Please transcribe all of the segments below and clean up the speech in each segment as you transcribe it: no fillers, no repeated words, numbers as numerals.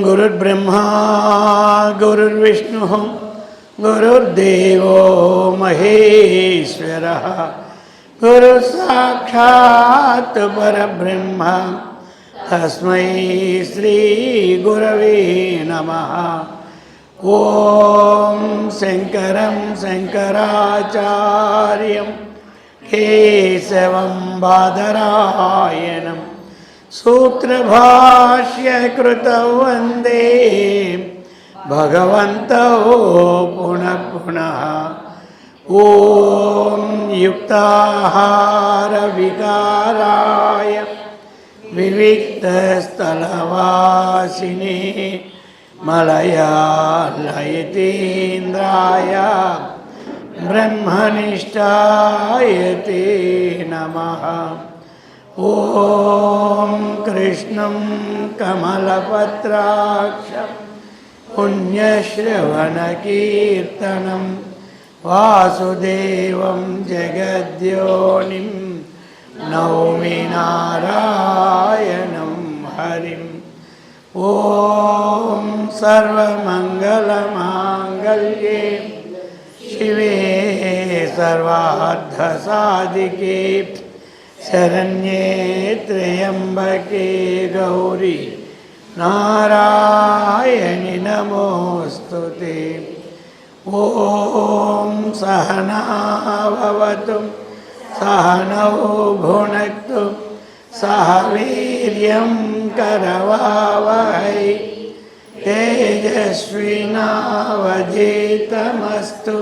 गुरुर्ब्रह्मा गुरुर्विष्णुः गुरुर्देवो महेश्वरः गुरुसाक्षात् परब्रह्म तस्मै श्रीगुरवे नमः। ॐ शङ्करं शङ्कराचार्यं केशवं बादरायणं सूत्रभाष्यकृतौ वन्दे भगवन्तौ पुनः पुनः। ॐ युक्ताहारविकाराय विविक्तस्थलवासिने मलयालयतीन्द्राय ब्रह्मनिष्ठाय ते नमः। ॐ कृष्णं कमलपत्राक्षं पुण्यश्रवणकीर्तनं वासुदेवं जगद्योनिं नौमि नारायणं हरिम्। ॐ सर्वमङ्गलमाङ्गल्ये शिवे सर्वार्थसाधिके शरण्ये त्र्यम्बके गौरी नारायणि नमोऽस्तुते। ॐ सहना भवतु सहनौ भुनक्तु सह वीर्यं करवावहै तेजस्विनावधीतमस्तु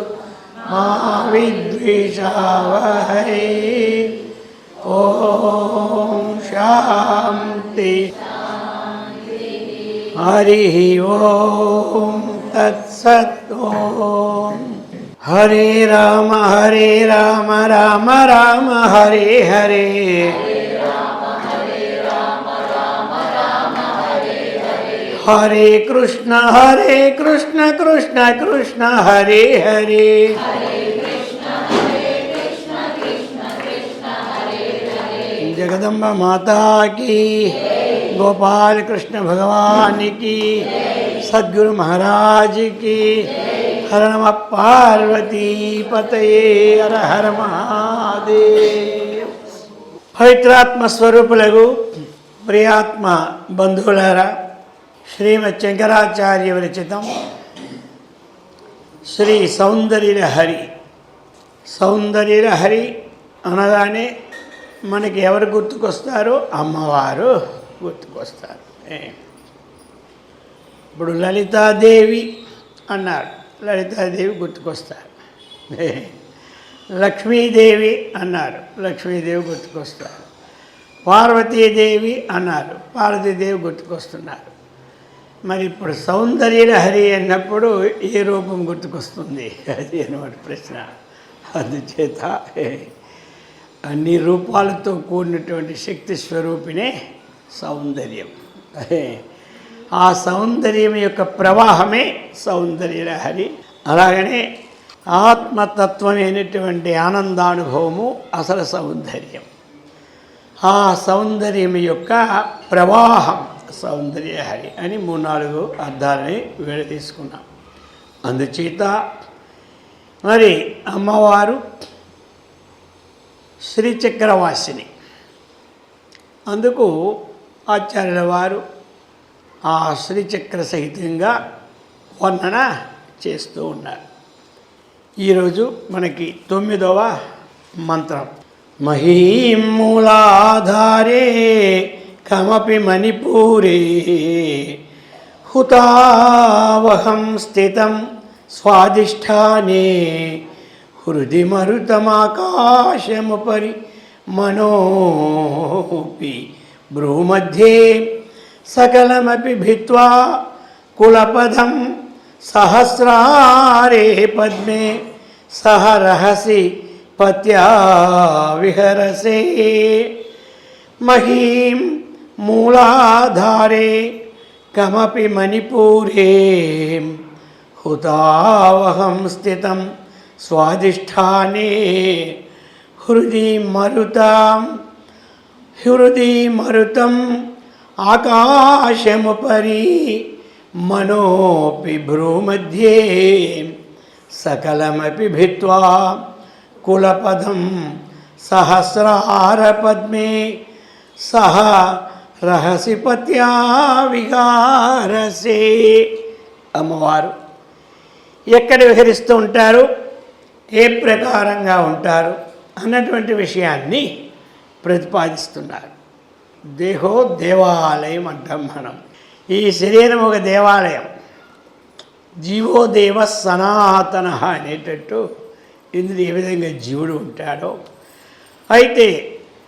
मा विद्विषावहै। ॐ शान्ति हरिः ॐ तत्सत्। ॐ हरे राम राम राम हरे हरे हरे कृष्ण कृष्ण कृष्ण हरे हरे जगदम्बा माता की, गोपाल कृष्ण भगवान की, सद्गुरु महाराज की। हर नमः पार्वती पतये हर हर महादेव। పవిత్రాత్మ స్వరూపులకు ప్రియాత్మ బంధువులారా, శ్రీమద్ శంకరాచార్య విరచితం శ్రీ సౌందర్యలహరి. సౌందర్యలహరి అనగానే మనకి ఎవరు గుర్తుకొస్తారో? అమ్మవారు గుర్తుకొస్తారు. ఇప్పుడు లలితాదేవి అన్నారు, లలితాదేవి గుర్తుకొస్తారు. లక్ష్మీదేవి అన్నారు, లక్ష్మీదేవి గుర్తుకొస్తారు. పార్వతీదేవి అన్నారు, పార్వతీదేవి గుర్తుకొస్తున్నారు. మరి ఇప్పుడు సౌందర్యలహరి అన్నప్పుడు ఏ రూపం గుర్తుకొస్తుంది? అది అన్నమాట ప్రశ్న. అందుచేత అన్ని రూపాలతో కూడినటువంటి శక్తి స్వరూపిణే సౌందర్యం. ఆ సౌందర్యం యొక్క ప్రవాహమే సౌందర్యలహరి. అలాగనే ఆత్మతత్వమైనటువంటి ఆనందానుభవము అసలు సౌందర్యం. ఆ సౌందర్యం యొక్క ప్రవాహం సౌందర్యలహరి అని 3-4 అర్థాలని విడదీసుకున్నాం. అందుచేత మరి అమ్మవారు శ్రీచక్రవాసిని. అందుకు ఆచార్యుల వారు ఆ శ్రీచక్ర సహితంగా వర్ణన చేస్తూ ఉన్నారు. ఈరోజు మనకి 9వ మంత్రం. మహీం మూలాధారే కమపి మణిపూరే హుతావహం స్థితం స్వాదిష్టానే హృది మరుతమాకాశముపరి మనోపి భ్రూमध्ये సకలమపి భిత్వా కులపదం సహస్రారే పద్మే సహ రహసి పత్యా విహరసే మహీం మూలాధారే కమపి మణిపూరే హుతావహం స్థితం స్వాధిష్టానే హృది మరుతం ఆకాశముపరి మనోపి భ్రూमध्ये సకలమపి భిత్వా కులపదం సహస్రారపద్మే సహ రహసి పత్యా విహారసే. అమ్మవారు ఎక్కడ విహరిస్తూ ఉంటారు, ఏ ప్రకారంగా ఉంటారు అన్నటువంటి విషయాన్ని ప్రతిపాదిస్తున్నారు. దేహో దేవాలయం అంటాం మనం. ఈ శరీరం ఒక దేవాలయం. జీవో దేవ సనాతన అనేటట్టు ఇందులో ఏ విధంగా జీవుడు ఉంటాడో, అయితే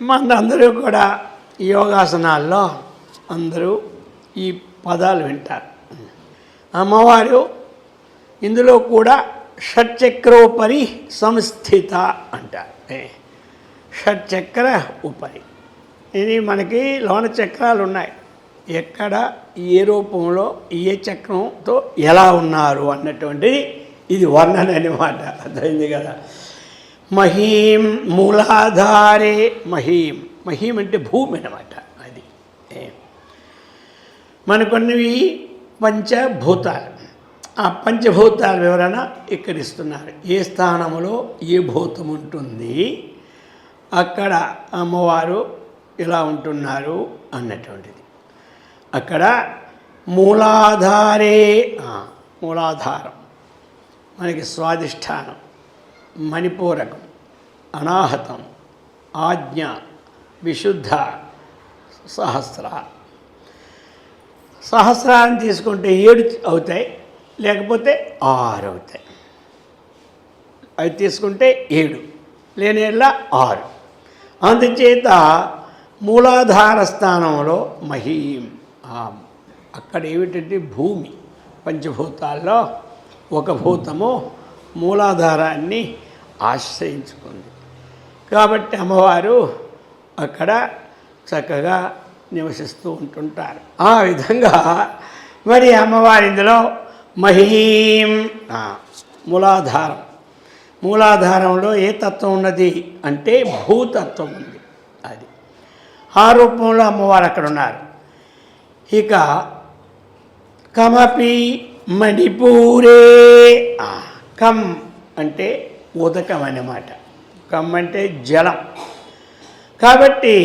మనందరూ కూడా యోగాసనాల్లో అందరూ ఈ పదాలు వింటారు. అమ్మవారు ఇందులో కూడా షట్చక్రోపరి సంస్థిత అంటారు. షట్చక్ర ఉపరి, ఇది మనకి లోన చక్రాలు ఉన్నాయి. ఎక్కడ ఏ రూపంలో ఏ చక్రంతో ఎలా ఉన్నారు అన్నటువంటిది ఇది వర్ణన అనమాట. అర్థమైంది కదా. మహీం మూలాధారే, మహీం అంటే భూమి అన్నమాట. అది మనకున్నవి పంచభూతాలు. ఆ పంచభూతాల వివరణ ఇక్కడ ఇస్తున్నారు. ఏ స్థానంలో ఏ భూతం ఉంటుంది, అక్కడ అమ్మవారు ఎలా ఉంటున్నారు అన్నటువంటిది. అక్కడ మూలాధారే, మూలాధారం మనకి స్వాధిష్టానం, మణిపూరకం, అనాహతం, ఆజ్ఞ, విశుద్ధ, సహస్రాన్ని తీసుకుంటే 7 అవుతాయి, లేకపోతే 6 అవుతాయి. అవి తీసుకుంటే 7, లేనేలా 6. అందుచేత మూలాధార స్థానంలో మహీం, అక్కడ ఏమిటంటే భూమి. పంచభూతాల్లో ఒక భూతము మూలాధారాన్ని ఆశ్రయించుకుంది కాబట్టి అమ్మవారు అక్కడ చక్కగా నివసిస్తూ ఉంటుంటారు. ఆ విధంగా మరి అమ్మవారి ఇందులో మహీం, మూలాధారంలో ఏ తత్వం ఉన్నది అంటే భూతత్వం ఉంది. అది ఆ రూపంలో అమ్మవారు అక్కడ ఉన్నారు. ఇక కమపి మణిపూరే, కమ్ అంటే ఉదకం అన్నమాట. కమ్ అంటే జలం. కాబట్టి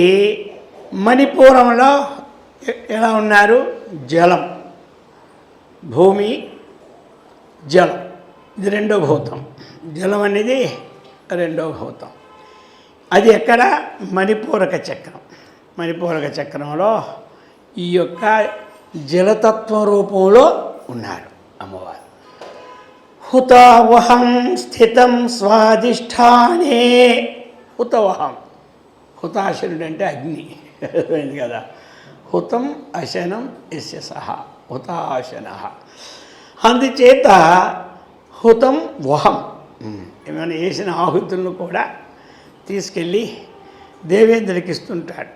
మణిపూరంలో ఎలా ఉన్నారు, జలం, భూమి, జలం, ఇది రెండో భూతం. జలం అనేది రెండో భూతం. అది ఎక్కడ, మణిపూరక చక్రం. మణిపూరక చక్రంలో ఈ యొక్క జలతత్వ రూపంలో ఉన్నారు అమ్మవారు. హుతావహం స్థితం స్వాధిష్టానే, హుతవహం, హుతాశనుడు అంటే అగ్ని అయింది కదా. హుతం అశనం యస్య సహ హుతాశన. అందుచేత హుతం వహం, ఏమైనా వేసిన ఆహుతులను కూడా తీసుకెళ్ళి దేవేంద్రుడికి ఇస్తుంటాడు.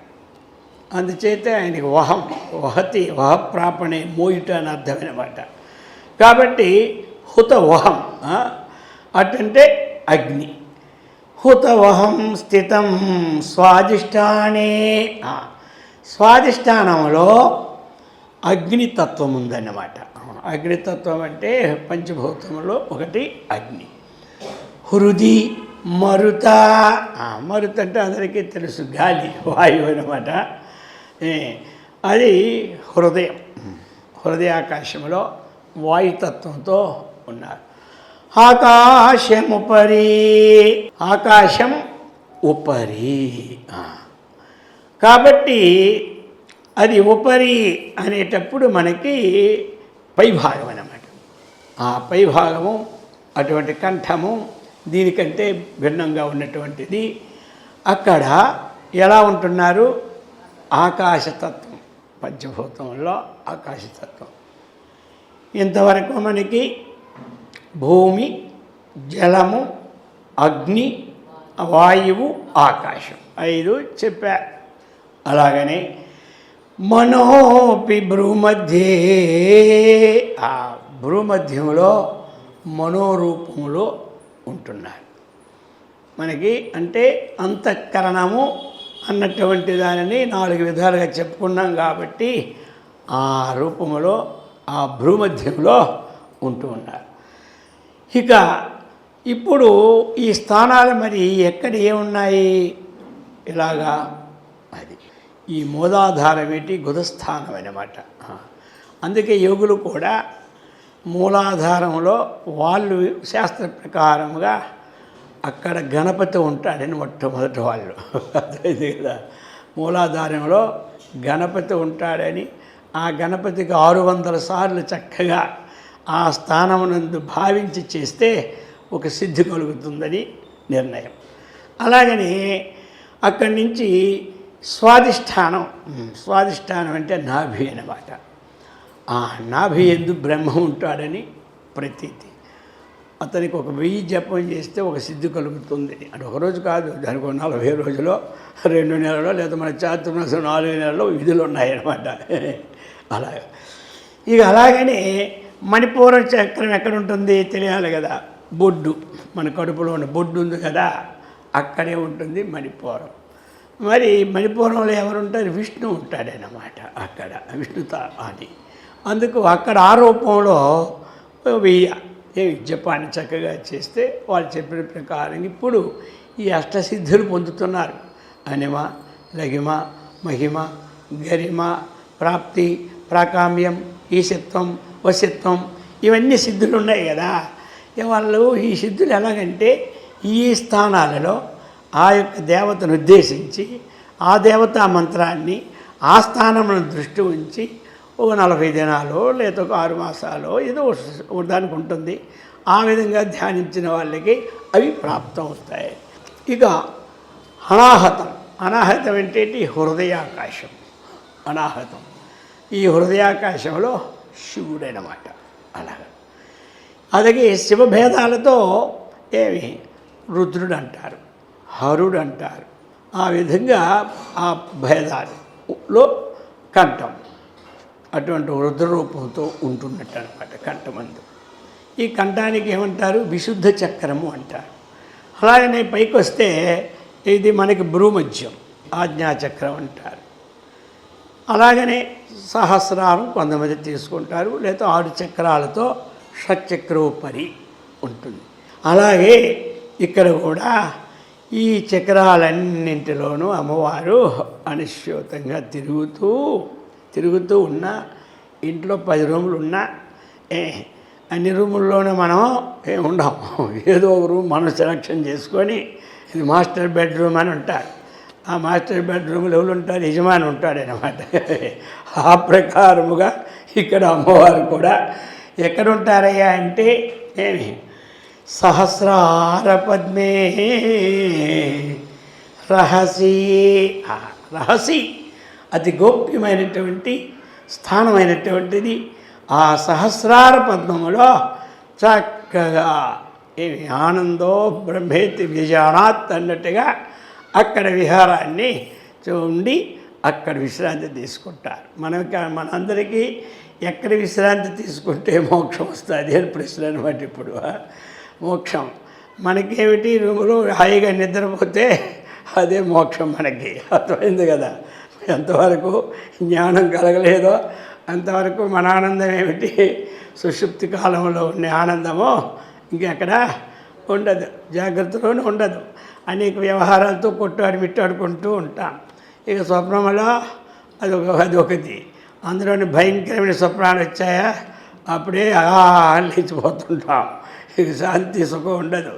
అందుచేత ఆయనకి వహం, వహతి, వహప్రాపణే, మోయుట అని అర్థమైనమాట. కాబట్టి హుతవహం అటంటే అగ్ని. హుతవహం స్థితం స్వాధిష్టానే, స్వాధిష్టానంలో అగ్నితత్వం ఉందన్నమాట. అగ్నితత్వం అంటే పంచభూతంలో ఒకటి అగ్ని. హృది మరుత, మరుత అంటే అందరికీ తెలుసు, గాలి, వాయువు అన్నమాట. అది హృదయం, హృదయాకాశంలో వాయుతత్వంతో ఉన్నారు. ఆకాశముపరి, ఆకాశం ఉపరి. కాబట్టి అది ఉపరి అనేటప్పుడు మనకి పైభాగం అన్నమాట. ఆ పైభాగము అటువంటి కంఠము దీనికంటే భిన్నంగా ఉన్నటువంటిది. అక్కడ ఎలా ఉంటున్నారు? ఆకాశతత్వం, పంచభూతంలో ఆకాశతత్వం. ఇంతవరకు మనకి భూమి, జలము, అగ్ని, వాయువు, ఆకాశం 5 చెప్పారు. అలాగనే మనోపి భ్రూమధ్యే, ఆ భ్రూమధ్యంలో మనోరూపంలో ఉంటున్నారు. మనకి అంటే అంతఃకరణము అన్నటువంటి దానిని 4 విధాలుగా చెప్పుకున్నాం కాబట్టి ఆ రూపంలో ఆ భ్రూమధ్యంలో ఉంటూ ఉన్నారు. ఇక ఇప్పుడు ఈ స్థానాలు మరి ఎక్కడ ఏమున్నాయి? ఇలాగా అది ఈ మూలాధారం ఏంటి? గుదస్థానం అన్నమాట. అందుకే యోగులు కూడా మూలాధారంలో వాళ్ళు శాస్త్ర ప్రకారముగా అక్కడ గణపతి ఉంటాడని మొట్టమొదటి వాళ్ళు అదే కదా. మూలాధారంలో గణపతి ఉంటాడని, ఆ గణపతికి 600 సార్లు చక్కగా ఆ స్థానమునందు భావించి చేస్తే ఒక సిద్ధి కలుగుతుందని నిర్ణయం. అలాగని అక్కడి నుంచి స్వాధిష్టానం, స్వాధిష్టానం అంటే నాభి అన్నమాట. ఆ నాభి యందు బ్రహ్మ ఉంటాడని ప్రతీతి. అతనికి 1000 జపం చేస్తే ఒక సిద్ధి కలుగుతుంది. అంటే ఒకరోజు కాదు, దానికి 40 రోజులో, 2 నెలలో, లేదా మన చాతుర్మాసం 4 నెలల్లో విధులు ఉన్నాయన్నమాట. అలాగే ఇక అలాగనే మణిపూర చక్రం ఎక్కడ ఉంటుంది తెలియాలి కదా. బొడ్డు, మన కడుపులో ఉన్న బొడ్డు ఉంది కదా, అక్కడే ఉంటుంది మణిపూరం. మరి మణిపూరంలో ఎవరుంటారు? విష్ణు ఉంటాడనమాట. అక్కడ విష్ణుత అని, అందుకు అక్కడ ఆ రూపంలో 1000 జపాన్ని చక్కగా చేస్తే వాళ్ళు చెప్పిన ప్రకారం ఇప్పుడు ఈ అష్టసిద్ధులు పొందుతున్నారు. అనిమ, లఘిమ, మహిమ, గరిమ, ప్రాప్తి, ప్రాకామ్యం, ఈశత్వం, వశత్వం, ఇవన్నీ సిద్ధులు ఉన్నాయి కదా. వాళ్ళు ఈ సిద్ధులు ఎలాగంటే ఈ స్థానాలలో ఆ యొక్క దేవతను ఉద్దేశించి ఆ దేవతా మంత్రాన్ని ఆ స్థానమును దృష్టి ఉంచి ఒక 40 దినాలు లేదా ఒక 6 మాసాలు ఏదో దానికి ఉంటుంది. ఆ విధంగా ధ్యానించిన వాళ్ళకి అవి ప్రాప్తం అవుతాయి. ఇక అనాహతం, అనాహతం ఏంటంటే హృదయాకాశం. అనాహతం ఈ హృదయాకాశంలో శివుడనమాట. అలాగా అలాగే శివభేదాలతో ఏమి రుద్రుడు అంటారు, హరుడు అంటారు. ఆ విధంగా ఆ భేదాలలో కంఠం అటువంటి రుద్రరూపంతో ఉంటున్నట్టు అనమాట కంఠమందు. ఈ కంఠానికి ఏమంటారు? విశుద్ధ చక్రము అంటారు. అలాగనే పైకి వస్తే ఇది మనకి భ్రూమధ్యం, ఆజ్ఞాచక్రం అంటారు. అలాగనే సహస్రారం కొంతమంది తీసుకుంటారు, లేదా 6 చక్రాలతో షట్చక్రోపరి ఉంటుంది. అలాగే ఇక్కడ కూడా ఈ చక్రాలన్నింటిలోనూ అమ్మవారు అనిశ్చితంగా తిరుగుతూ ఉన్న ఇంట్లో 10 రూములు ఉన్నా అన్ని రూముల్లోనే మనం ఉండము. ఏదో ఒక రూమ్ మనం సెలక్షన్ చేసుకొని ఇది మాస్టర్ బెడ్రూమ్ అని ఉంటారు. ఆ మాస్టర్ బెడ్రూమ్లో ఎవరు ఉంటారు? యజమాని ఉంటాడనమాట. ఆ ప్రకారముగా ఇక్కడ అమ్మవారు కూడా ఎక్కడ ఉంటారయ్యా అంటే ఏమి సహస్రార పద్మే రహసి. రహసి అతి గోప్యమైనటువంటి స్థానమైనటువంటిది. ఆ సహస్రార పద్మములో చక్కగా ఏమి ఆనందో బ్రహ్మేతి విజానాత్ అన్నట్టుగా అక్కడ విహారాన్ని ఉండి అక్కడ విశ్రాంతి తీసుకుంటారు. మనందరికీ ఎక్కడ విశ్రాంతి తీసుకుంటే మోక్షం వస్తుంది అని ప్రశ్న అనమాట. ఇప్పుడు మోక్షం మనకేమిటి? రూములో హాయిగా నిద్రపోతే అదే మోక్షం మనకి. అర్థమైంది కదా. ఎంతవరకు జ్ఞానం కలగలేదో అంతవరకు మన ఆనందం ఏమిటి? సుషుప్తి కాలంలో ఉండే ఆనందమో ఇంకెక్కడ ఉండదు, జాగ్రత్తలోనే ఉండదు. అనేక వ్యవహారాలతో మిట్టాడుకుంటూ ఉంటాం. ఇక స్వప్నంలో అదొకటి. అందులోని భయంకరమైన స్వప్నాలు వచ్చాయా అప్పుడే లేచిపోతుంటాం. ఇక శాంతి సుఖం ఉండదు.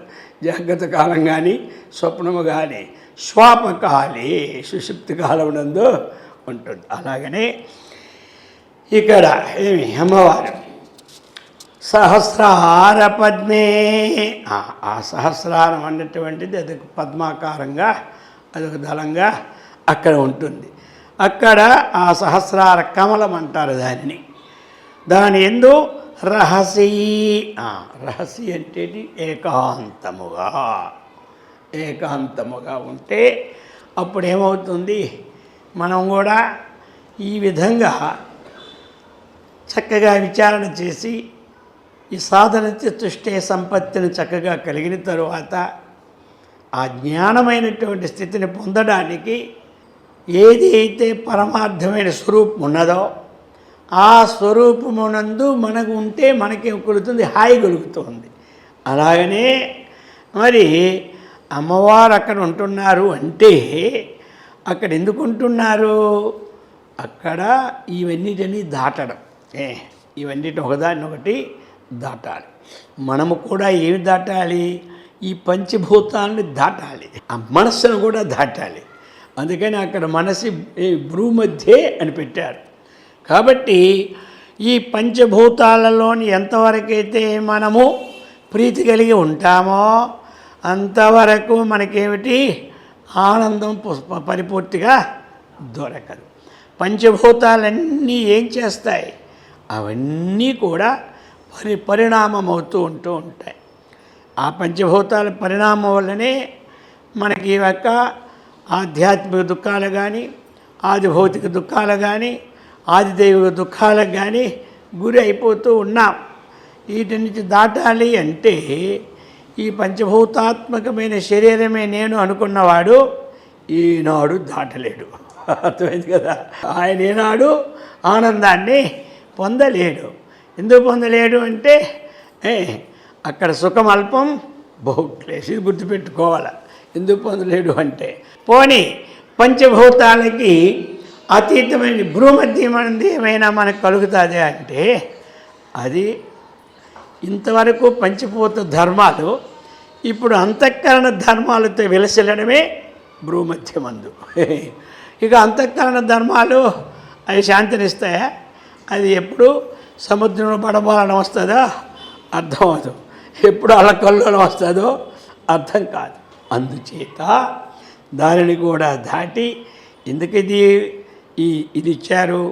జాగ్రత్త కాలం కానీ స్వప్నము కానీ స్వాపకాలి సుషుప్తి కాలం నందు ఉంటుంది. అలాగనే ఇక్కడ ఏమి అమ్మవారు సహస్రార పద్మే. ఆ సహస్రారం అన్నటువంటిది అదొక పద్మాకారంగా, అదొక దళంగా అక్కడ ఉంటుంది. అక్కడ ఆ సహస్రార కమలం అంటారు దానిని. దాని యందు రహస్య రహస్య అంటే ఏకాంతముగా ఉంటే అప్పుడు ఏమవుతుంది, మనం కూడా ఈ విధంగా చక్కగా విచారణ చేసి ఈ సాధన చతుష్టే సంపత్తిని చక్కగా కలిగిన తరువాత ఆ జ్ఞానమైనటువంటి స్థితిని పొందడానికి ఏది అయితే పరమార్థమైన స్వరూపం ఉన్నదో ఆ స్వరూపమునందు మనకు ఉంటే మనకి కలుగుతుంది, హాయి కలుగుతుంది. అలాగనే మరి అమ్మవారు అక్కడ ఉంటున్నారు అంటే అక్కడ ఎందుకు ఉంటున్నారు, అక్కడ ఇవన్నిటిని దాటడం, ఇవన్నిటి ఒకదాన్నొకటి దాటాలి. మనము కూడా ఏమి దాటాలి, ఈ పంచభూతాలను దాటాలి, ఆ మనస్సును కూడా దాటాలి. అందుకని అక్కడ మనసి భ్రూమధ్యే అని పెట్టారు. కాబట్టి ఈ పంచభూతాలలోని ఎంతవరకైతే మనము ప్రీతి కలిగి ఉంటామో అంతవరకు మనకేమిటి ఆనందం పరిపూర్తిగా దొరకదు. పంచభూతాలన్నీ ఏం చేస్తాయి, అవన్నీ కూడా పరిణామం అవుతూ ఉంటాయి. ఆ పంచభూతాల పరిణామం వల్లనే మనకి యొక్క ఆధ్యాత్మిక దుఃఖాలు కానీ ఆది భౌతిక దుఃఖాలు కానీ ఆదిదైవిక దుఃఖాలకు కానీ గురి అయిపోతూ ఉన్నాం. వీటి నుంచి దాటాలి అంటే ఈ పంచభూతాత్మకమైన శరీరమే నేను అనుకున్నవాడు ఈనాడు దాటలేడు. అర్థమైంది కదా. ఆయన ఈనాడు ఆనందాన్ని పొందలేడు. ఎందుకు పొందలేడు అంటే అక్కడ సుఖం అల్పం బహుక్లేశం, ఇది గుర్తుపెట్టుకోవాలి. ఎందుకు పొందలేడు అంటే పోనీ పంచభూతాలకి అతీతమైన భ్రూమధ్యమైనది ఏమైనా మనకు కలుగుతుంది అంటే అది ఇంతవరకు పంచభూత ధర్మాలు ఇప్పుడు అంతఃకరణ ధర్మాలతో విలసిల్లడమే భ్రూమధ్యమందు. ఇక అంతఃకరణ ధర్మాలు అవి శాంతినిస్తాయా, అది ఎప్పుడు సముద్రంలో పడబాలని వస్తుందో అర్థం అవదు, ఎప్పుడు అలకల్లోనే వస్తుందో అర్థం కాదు. అందుచేత దానిని కూడా దాటి ఎందుకు ఇది ఇచ్చారు,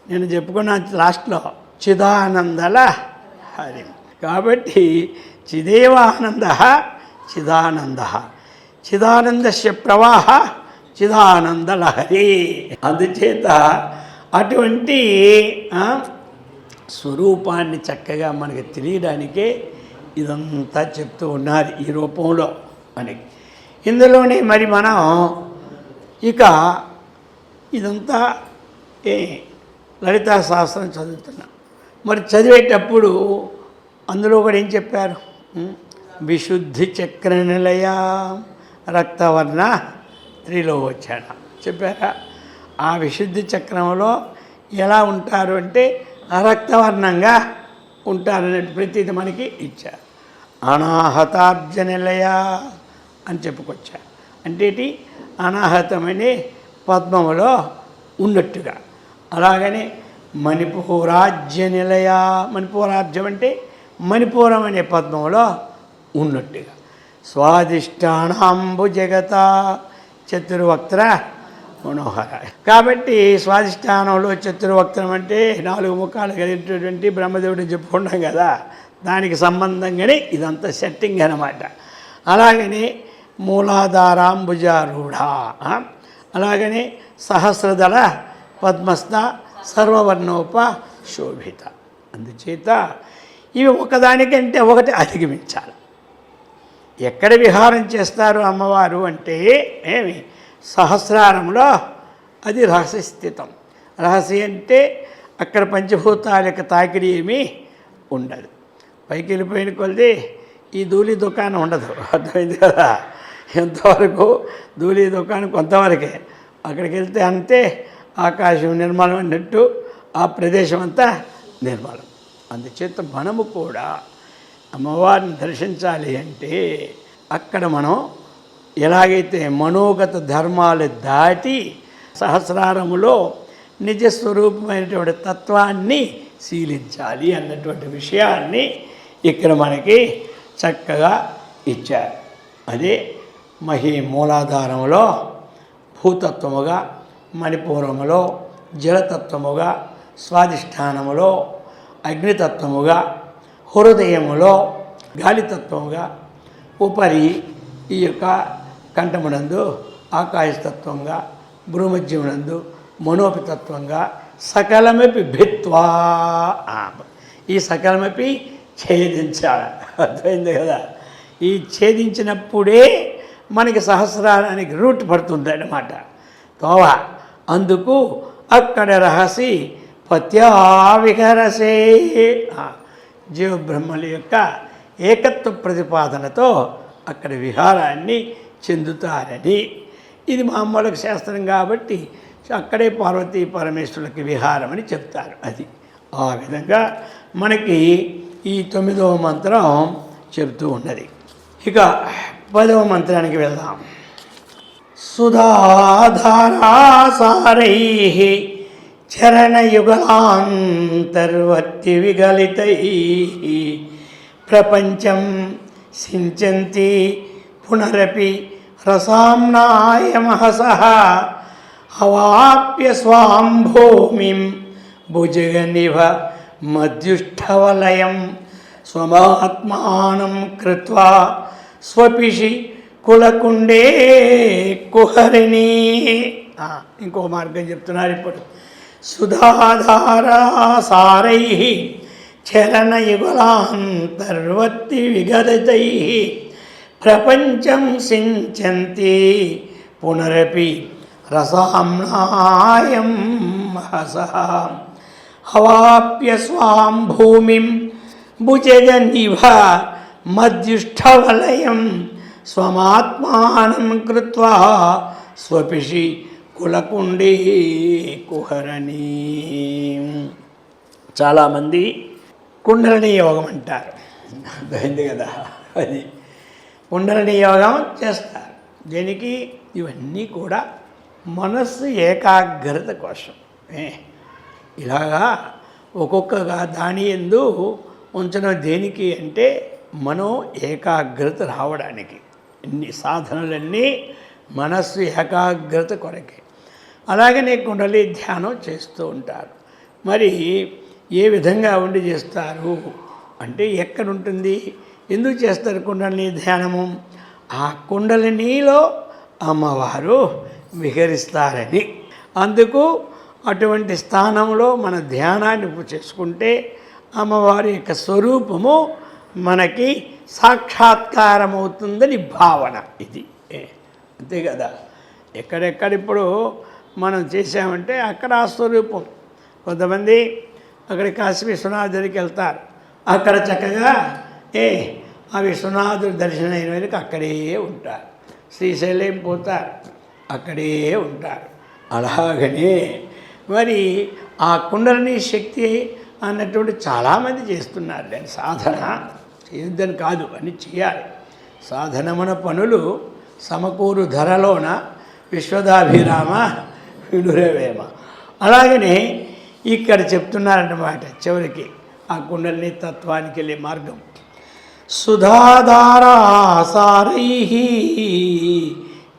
నేను చెప్పుకున్న లాస్ట్లో చిదానందల హరి. కాబట్టి చిదేవ ఆనంద చిదానంద, చిదానందస్య ప్రవాహ చిదానందలహరి. అందుచేత అటువంటి స్వరూపాన్ని చక్కగా మనకి తెలియడానికే ఇదంతా చెప్తూ ఉన్నారు ఈ రూపంలో మనకి. ఇందులోనే మరి మనం ఇక ఇదంతా లలితా శాస్త్రం చదువుతున్నాం. మరి చదివేటప్పుడు అందులో కూడా ఏం చెప్పారు, విశుద్ధి చక్ర నిలయ రక్తవర్ణ త్రిలోచన చెప్పారా. ఆ విశుద్ధి చక్రంలో ఎలా ఉంటారు అంటే రక్తవర్ణంగా ఉంటారనేది ప్రతీది మనకి ఇచ్చారు. అనాహతాబ్జ నిలయ అని చెప్పుకొచ్చారు. అంటే అనాహతమనే పద్మములో ఉన్నట్టుగా. అలాగనే మణిపూరాజ్య నిలయ, మణిపూరాజ్యం అంటే మణిపూరం అనే పద్మంలో ఉన్నట్టుగా. స్వాదిష్టానాంబు జగత చతుర్వక్త్ర మనోహర. కాబట్టి స్వాదిష్టానంలో చతుర్వక్త్రం అంటే 4 ముఖాలు కలిగినటువంటి బ్రహ్మదేవుడిని చెప్పుకున్నాం కదా, దానికి సంబంధంగానే ఇదంతా సెట్టింగ్ అన్నమాట. అలాగనే మూలాధారాంబుజారూఢ, అలాగనే సహస్రదళ పద్మస్థ సర్వవర్ణోప శోభిత. అందుచేత ఇవి ఒకదానికంటే ఒకటి అధిగమించాలి. ఎక్కడ విహారం చేస్తారు అమ్మవారు అంటే సహస్రారంలో అది రహస్యస్థితం. రహస్యం అంటే అక్కడ పంచభూతాల యొక్క తాకిడి ఏమీ ఉండదు. పైకి వెళ్ళిపోయిన కొలది ఈ ధూళి దుకాణం ఉండదు. అర్థమైంది కదా. ఎంతవరకు ధూళి దుకాణం కొంతవరకే. అక్కడికి వెళ్తే అంతే ఆకాశం నిర్మలం అన్నట్టు ఆ ప్రదేశం అంతా నిర్మలం. అందుచేత మనము కూడా అమ్మవారిని దర్శించాలి అంటే అక్కడ మనం ఎలాగైతే మనోగత ధర్మాలు దాటి సహస్రారములో నిజస్వరూపమైనటువంటి తత్వాన్ని శీలించాలి అన్నటువంటి విషయాన్ని ఇక్కడ మనకి చక్కగా ఇచ్చారు. అదే మూలాధారంలో భూతత్వముగా, మణిపూర్వములో జలతత్వముగా, స్వాధిష్టానములో అగ్నితత్వముగా, హృదయములో గాలితత్వముగా, ఉపరి ఈ యొక్క కంఠమునందు ఆకాశతత్వంగా, భ్రూమధ్యమునందు మనోపితత్వంగా సకలమపి భిత్వా, ఈ సకలమపి ఛేదించాలి. అర్థమైంది కదా? ఈ ఛేదించినప్పుడే మనకి సహస్రానికి రూట్ పడుతుంది అన్నమాట, తోవ. అందుకు అక్కడ రహసి పత్యా విహరసే, జీవబ్రహ్మల యొక్క ఏకత్వ ప్రతిపాదనతో అక్కడ విహారాన్ని చెందుతారని. ఇది మామూలుగా శాస్త్రం కాబట్టి అక్కడే పార్వతీ పరమేశ్వరులకి విహారం అని చెప్తారు. అది ఆ విధంగా మనకి ఈ 9వ మంత్రం చెబుతూ ఉన్నది. ఇక 10వ మంత్రానికి వెళ్దాం. సుధాధారాసారై చరణయుగలాంతర్వర్తి విగలితై ప్రపంచం సించంతి పునరపి రసాంనాయమహసః అవాప్య స్వాం భూమిం భుజగనివ మధ్యుష్ఠవలయం స్వమాత్మానం కృత్వా స్వపిషి కులకుండే కుహరిణి. ఇంకో మార్గం చెప్తున్నారు ఇప్పుడు. సుధాధారాసారై చరణయుగలాంతర్వర్తి విగలితై ప్రపంచం సించంతి పునరపి రసాంనాయం హసః అవాప్య స్వాం భూమిం భుజగనివ మధ్యుష్ఠవలయం స్వమాత్మానం కృత్వా స్వపిషి కులకుండే కుహరణి. చాలామంది కుండలిని యోగం అంటారు, అయింది కదా? అది కుండలిని యోగం చేస్తారు. దీనికి ఇవన్నీ కూడా మనస్సు ఏకాగ్రత కోసం. ఇలాగా ఒక్కొక్కగా దాని యందు ఉంచడం దేనికి అంటే మనం ఏకాగ్రత రావడానికి. ఇన్ని సాధనలన్నీ మనస్సు ఏకాగ్రత కొరకే. అలాగనే కుండలి ధ్యానం చేస్తూ ఉంటారు. మరి ఏ విధంగా ఉండి చేస్తారు అంటే ఎక్కడ ఉంటుంది, ఎందుకు చేస్తారు కుండలిని ధ్యానము? ఆ కుండలినిలో అమ్మవారు విహరిస్తారని. అందుకు అటువంటి స్థానంలో మన ధ్యానాన్ని చేసుకుంటే అమ్మవారి యొక్క స్వరూపము మనకి సాక్షాత్కారమవుతుందని భావన. ఇది అంతే కదా? ఎక్కడెక్కడిప్పుడు మనం చేసామంటే అక్కడ ఆ స్వరూపం. కొంతమంది అక్కడ కాశీ విశ్వనాథుడి దగ్గరికి వెళ్తారు, అక్కడ చక్కగా ఆ విశ్వనాథుడి దర్శనం అయిన వాళ్ళకి అక్కడే ఉంటారు. శ్రీశైలం పోతారు, అక్కడే ఉంటారు. అలాగనే మరి ఆ కుండలిని శక్తి అన్నటువంటి చాలామంది చేస్తున్నారు. దాని సాధన చేయొద్దని కాదు, అని చేయాలి. సాధనమున పనులు సమకూరు ధరలోన విశ్వదాభిరామ విడురవేమ. అలాగనే ఇక్కడ చెప్తున్నారన్నమాట చివరికి ఆ కుండలిని తత్వానికి వెళ్ళే మార్గం. సుధాధారాసారై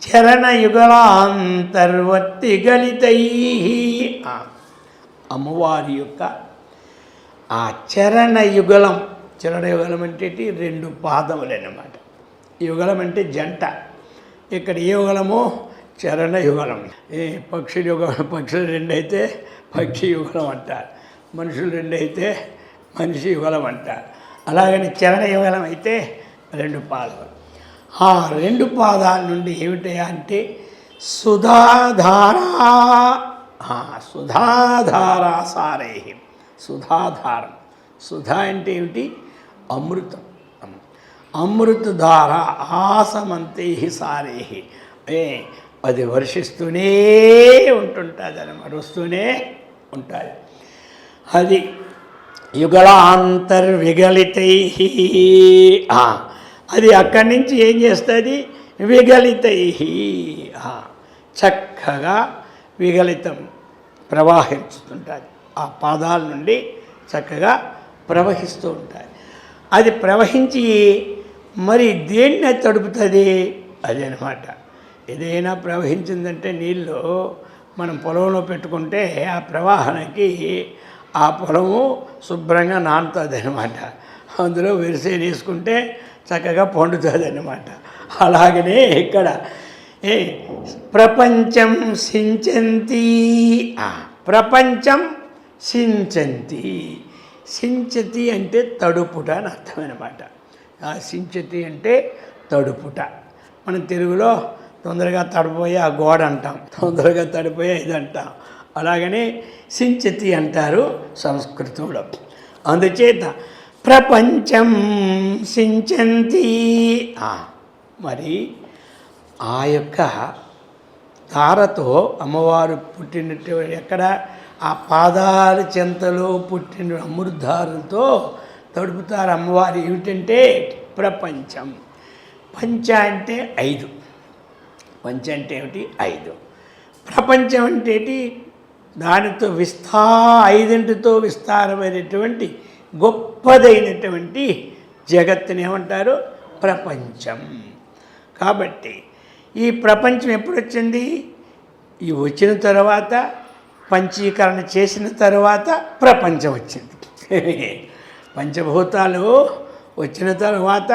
చరణయుగలాంతర్వర్తి గలితై. అమ్మవారి యొక్క ఆ చరణయుగలం, చరణయుగలం అంటే 2 పాదములు అన్నమాట. యుగలం అంటే జంట. ఇక్కడ ఏ యుగలమో చరణయుగలం. పక్షుల యుగం, పక్షులు 2 అయితే పక్షి యుగలం అంటారు, మనుషులు 2 అయితే మనిషి యుగలం అంటారు. అలాగని చరణయుగలం అయితే 2 పాదాలు. ఆ 2 పాదాల నుండి ఏమిటయా అంటే సుధాధారాసారై. సుధాధారం, సుధా అంటే ఏమిటి? అమృతం. అమృతధార ఆసమంతై సారై. అది వర్షిస్తూనే ఉంటుంటుంది అన్నమాట, వస్తూనే ఉంటుంది. అది యుగలాంతర్విగలితై. అది అక్కడి నుంచి ఏం చేస్తుంది? విగలితై, చక్కగా విగలితం ప్రవాహిస్తుంటుంది. ఆ పాదాల నుండి చక్కగా ప్రవహిస్తూ ఉంటుంది. అది ప్రవహించి మరి దేన్ని తడుపుతుంది? అదనమాట ఏదైనా ప్రవహించిందంటే నీళ్ళు మనం పొలంలో పెట్టుకుంటే ఆ ప్రవాహానికి ఆ పొలము శుభ్రంగా నానుతుంది అనమాట. అందులో వెరిసేను వేసుకుంటే చక్కగా పండుతుంది అన్నమాట. అలాగనే ఇక్కడ ప్రపంచం సించంతి, ప్రపంచం సించంతి. సించతి అంటే తడుపుట అని అర్థం అనమాట. సించతి అంటే తడుపుట. మనం తెలుగులో తొందరగా తడిపోయే ఆ గోడ అంటాం, తొందరగా తడిపోయే ఇది అంటాం. అలాగనే సించతి అంటారు సంస్కృతంలో. అందుచేత ప్రపంచం సించంతి. మరి ఆ యొక్క తారతో అమ్మవారు పుట్టినట్టు ఎక్కడ ఆ పాదాల చెంతలో పుట్టిన అమృతాలతో తడుపుతారు అమ్మవారు. ఏమిటంటే ప్రపంచం. పంచ అంటే 5, పంచ అంటే ఏమిటి 5, ప్రపంచం అంటే దానితో 5తో విస్తారమైనటువంటి గొప్పదైనటువంటి జగత్తుని ఏమంటారు ప్రపంచం. కాబట్టి ఈ ప్రపంచం ఎప్పుడు వచ్చింది? ఈ వచ్చిన తర్వాత పంచీకరణ చేసిన తర్వాత ప్రపంచం వచ్చింది. పంచభూతాలు వచ్చిన తర్వాత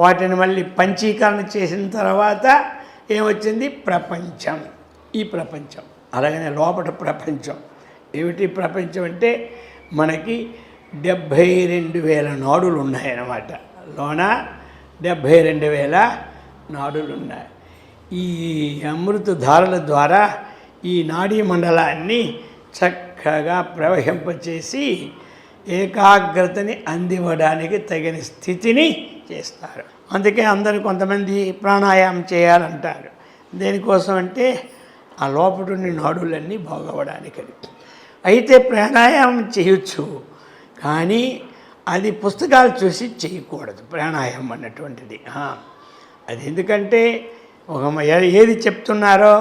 వాటిని మళ్ళీ పంచీకరణ చేసిన తర్వాత ఏమొచ్చింది? ప్రపంచం. ఈ ప్రపంచం అలాగనే లోపల ప్రపంచం. ఏమిటి ప్రపంచం అంటే మనకి 72,000 నాడులు ఉన్నాయన్నమాట. లోన 72,000 నాడులు ఉన్నాయి. ఈ అమృత ధారల ద్వారా ఈ నాడీ మండలాన్ని చక్కగా ప్రవహింపచేసి ఏకాగ్రతని అందివ్వడానికి తగిన స్థితిని చేస్తారు. అందుకే అందరూ కొంతమంది ప్రాణాయామం చేయాలంటారు. దేనికోసం అంటే ఆ లోపలున్న నాడులన్నీ బాగవడానికి. అయితే ప్రాణాయామం చేయొచ్చు, కానీ అది పుస్తకాలు చూసి చేయకూడదు ప్రాణాయామం అన్నటువంటిది. అది ఎందుకంటే ఏది చెప్తున్నారో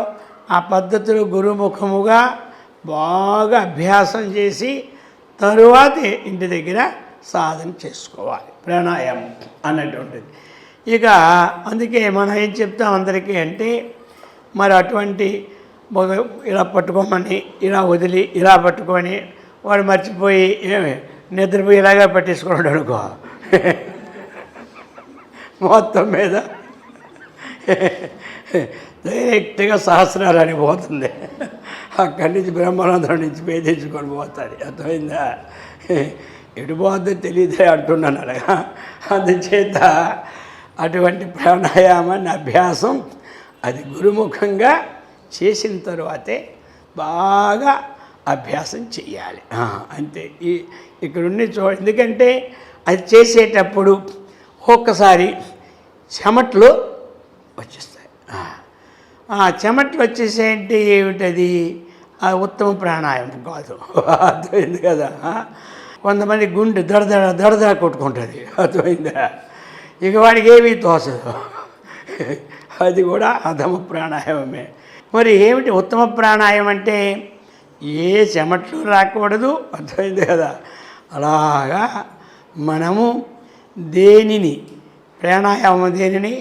ఆ పద్ధతులు గురుముఖముగా బాగా అభ్యాసం చేసి తరువాత ఇంటి దగ్గర సాధన చేసుకోవాలి ప్రాణాయామం అన్నటువంటిది. ఇక అందుకే మనం ఏం చెప్తాం అందరికీ అంటే, మరి అటువంటి ఇలా పట్టుకోమని ఇలా వదిలి ఇలా పట్టుకొని వాడు మర్చిపోయి నిద్రపోయి ఇలాగా పట్టేసుకున్నాడు అనుకో, మొత్తం మీద డైరెక్ట్గా సహస్రాలని పోతుంది. అక్కడి నుంచి బ్రహ్మానందం నుంచి పేదించుకొని పోతుంది. అర్థమైందా? ఎటు పోద్దో తెలియదే అంటున్నాను అలాగా. అందుచేత అటువంటి ప్రాణాయామాన్ని అభ్యాసం అది గురుముఖంగా చేసిన తర్వాతే బాగా అభ్యాసం చెయ్యాలి. అంతే. ఇక్కడుండి ఎందుకంటే అది చేసేటప్పుడు ఒక్కసారి చెమట్లు వచ్చేస్తాయి. చెమట్లు వచ్చేసేంటి ఏమిటది? ఉత్తమ ప్రాణాయామం కాదు. అర్థమైంది కదా? కొంతమంది గుండె దడదడ కొట్టుకుంటుంది. అర్థమైందా? ఇక వాడికి ఏమీ తోచదు. అది కూడా అధమ ప్రాణాయామమే. మరి ఏమిటి ఉత్తమ ప్రాణాయామం అంటే? ఏ చెమట్లు రాకూడదు. అర్థమైంది కదా? అలాగా మనము దేనిని ప్రాణాయామం దేనిని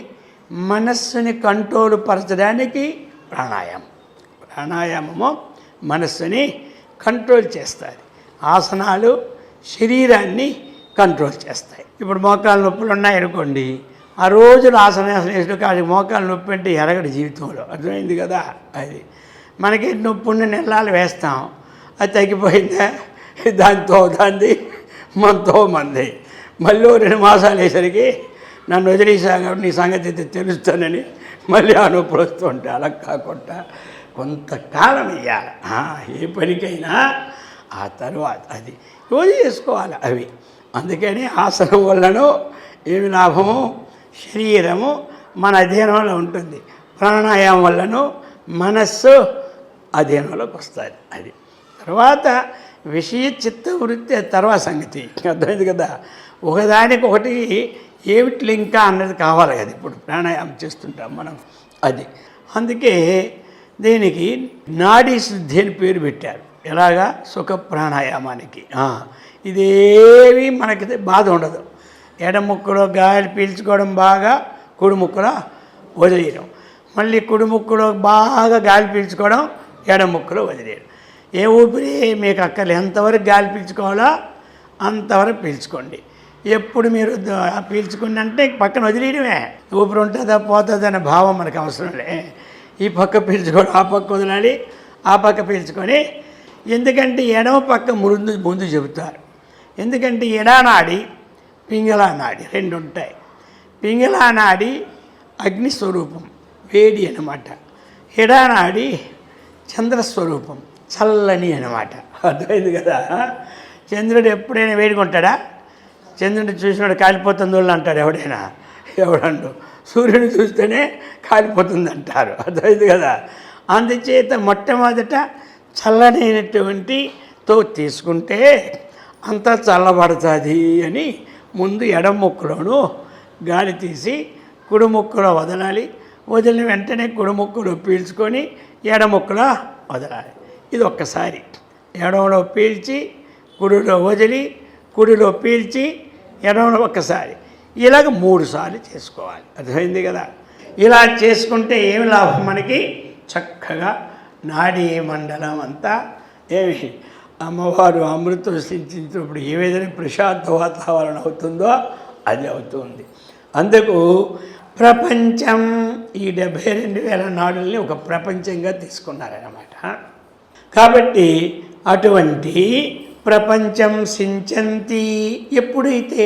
మనస్సుని కంట్రోల్ పరచడానికి ప్రాణాయామము మనస్సుని కంట్రోల్ చేస్తుంది. ఆసనాలు శరీరాన్ని కంట్రోల్ చేస్తాయి. ఇప్పుడు మోకాలు నొప్పులు ఉన్నాయనుకోండి, ఆ రోజులు ఆసనాలు వేసిన కాదు మోకాలు నొప్పి అంటే ఎరగడు జీవితంలో. అర్థమైంది కదా? అది మనకి నొప్పి ఉన్న నెలలు వేస్తాం, అది తగ్గిపోయిందా దాంది మనతో మంది. మళ్ళీ 2 మాసాలు వేసరికి నన్ను వదిలేసాగా నీ సంగతి అయితే తెలుస్తానని మళ్ళీ ఆ నొప్పులు వస్తూ ఉంటాయి. అలా కాకుండా కొంతకాలం ఇవ్వాలి ఏ పనికైనా. ఆ తర్వాత అది రోజు చేసుకోవాలి అవి. అందుకని ఆసనం వల్లనో ఏమి లాభము? శరీరము మన అధీనంలో ఉంటుంది. ప్రాణాయామం వల్లనో మనస్సు అధీనంలోకి వస్తుంది. అది తర్వాత విషయ చిత్త వృత్తి తర్వాత సంగతి. అర్థమైంది కదా? ఒకదానికొకటి ఏమిటి ఇంకా అన్నది కావాలి కదా. ఇప్పుడు ప్రాణాయామం చేస్తుంటాం మనం. అది అందుకే దీనికి నాడీ శుద్ధి అని పేరు పెట్టారు. ఎలాగా? సుఖ ప్రాణాయామానికి. ఇదేవి మనకి బాధ ఉండదు. ఎడముక్కలో గాలి పీల్చుకోవడం బాగా, కుడి ముక్కలో వదిలేయడం. మళ్ళీ కుడి ముక్కులో బాగా గాలి పీల్చుకోవడం, ఎడమ ముక్కులో వదిలేయడం. ఏ ఊపిరి మీకు అక్కర్లే, ఎంతవరకు గాలి పీల్చుకోవాలో అంతవరకు పీల్చుకోండి. ఎప్పుడు మీరు పీల్చుకుని అంటే పక్కన వదిలేయడమే. ఊపిరి ఉంటుందా పోతుందా అనే భావం మనకు అవసరంలే. ఈ పక్క పీల్చుకోవడం, ఆ పక్క వదలాలి, ఆ పక్క పీల్చుకొని. ఎందుకంటే ఎడమ పక్క ముందు చెబుతారు. ఎందుకంటే ఎడానాడి పింగళా నాడి రెండు ఉంటాయి. పింగళా నాడి అగ్నిస్వరూపం, వేడి అన్నమాట. ఎడానాడి చంద్రస్వరూపం, చల్లని అన్నమాట. అర్థమైంది కదా. చంద్రుడు ఎప్పుడైనా వేడుకుంటాడా? చంద్రుడిని చూసినాడు కాలిపోతుంది వాళ్ళు అంటాడు ఎవడండు. సూర్యుని చూస్తేనే కాలిపోతుంది అంటారు. అర్థమైంది కదా. అందుచేత మొట్టమొదట చల్లనైనటువంటితో తీసుకుంటే అంతా చల్లబడుతుంది అని ముందు ఎడమ ముక్కులోను గాలి తీసి కుడి ముక్కులో వదలాలి. వదిలిన వెంటనే కుడి ముక్కులో పీల్చుకొని ఎడమ ముక్కులో వదలాలి. ఇది ఒక్కసారి ఎడమలో పీల్చి కుడిలో వదిలి, కుడిలో పీల్చి ఎడమలో ఒక్కసారి, ఇలాగ 3 సార్లు చేసుకోవాలి. అర్థమైంది కదా. ఇలా చేసుకుంటే ఏమి లాభం మనకి? చక్కగా నాడీ మండలం అంతా ఏమి అమ్మవారు అమృతం సించినప్పుడు ఏ విధంగా ప్రశాంత వాతావరణం అవుతుందో అది అవుతుంది. అందుకు ప్రపంచం ఈ 72,000 నాడుల్ని ఒక ప్రపంచంగా తీసుకున్నారన్నమాట. కాబట్టి అటువంటి ప్రపంచం సించంతి ఎప్పుడైతే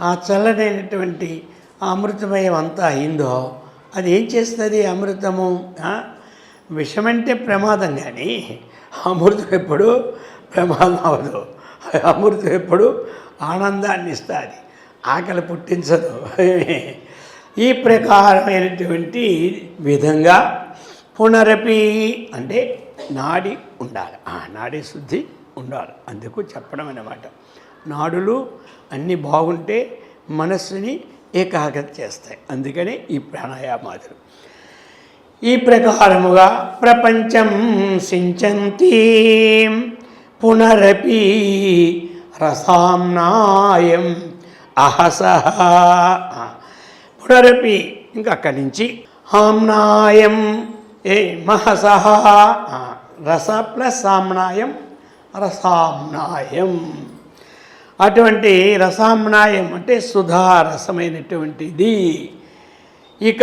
ఆ చల్లనైనటువంటి అమృతమయం అంతా అయిందో అది ఏం చేస్తుంది? అమృతము విషమంటే ప్రమాదం, కానీ అమృతం ఎప్పుడు ప్రమాదం అవ్వదు. అమృతం ఎప్పుడు ఆనందాన్ని ఇస్తుంది, ఆకలి పుట్టించదు. ఈ ప్రకారమైనటువంటి విధంగా పునరపి అంటే నాడి ఉండాలి, నాడీ శుద్ధి ఉండాలి. అందుకు చెప్పడం అన్నమాట. నాడులు అన్నీ బాగుంటే మనస్సుని ఏకాగ్రత చేస్తాయి. అందుకనే ఈ ప్రాణాయామాదులు. ఈ ప్రకారముగా ప్రపంచం సించంతి పునరపి రసాంనాయం అహసః. పునరపి ఇంకా అక్కడి నుంచి ఆమ్నాయం మహసః. రస ప్లస్ సామ్నాయం రసామ్నాయం. అటువంటి రసామ్నాయం అంటే సుధారసమైనటువంటిది. ఇక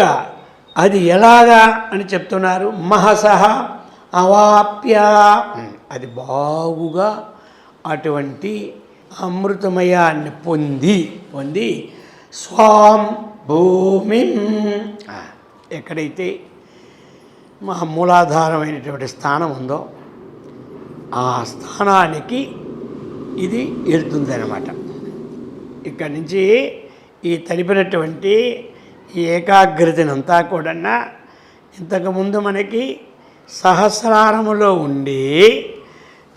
అది ఎలాగా అని చెప్తున్నారు. మహసః అవాప్య, అది బాగుగా అటువంటి అమృతమయాన్ని పొంది స్వాం భూమి, ఎక్కడైతే మా మూలాధారమైనటువంటి స్థానం ఉందో ఆ స్థానానికి ఇది వెళ్తుందన్నమాట. ఇక్కడి నుంచి ఈ తడిపినటువంటి ఈ ఏకాగ్రతనంతా కూడా ఇంతకుముందు మనకి సహస్రారములో ఉండి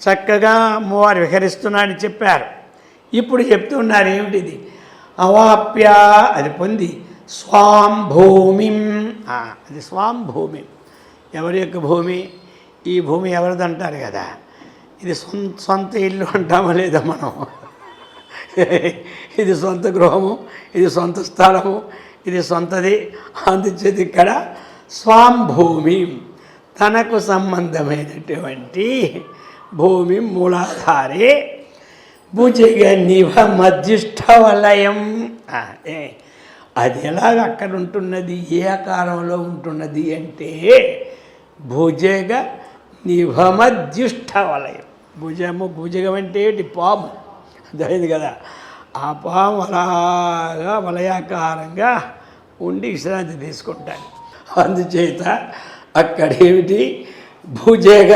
చక్కగా అమ్మవారు విహరిస్తున్నాడని చెప్పారు. ఇప్పుడు చెప్తున్నారు ఏమిటిది? అవాప్య, అది పొంది స్వాం భూమి, అది స్వాం భూమి. ఎవరి యొక్క భూమి? ఈ భూమి ఎవరిది అంటారు కదా. ఇది సొంత ఇల్లు అంటామా లేదా మనం? ఇది సొంత గృహము, ఇది సొంత స్థలము, ఇది సొంతది. అందుచేది ఇక్కడ స్వాం భూమి, తనకు సంబంధమైనటువంటి భూమి మూలాధారే భుజగ నిభ మధ్యస్థ వలయం. అది ఎలాగ అక్కడ ఉంటున్నది, ఏ ఆకారంలో ఉంటున్నది అంటే భుజగ నిభమధ్యుష్ట వలయం. భుజగం అంటే పాము, అర్థమైంది కదా. ఆ పాము అలాగా వలయాకారంగా ఉండి విశ్రాంతి తీసుకుంటాడు. అందుచేత అక్కడేమిటి? భుజగ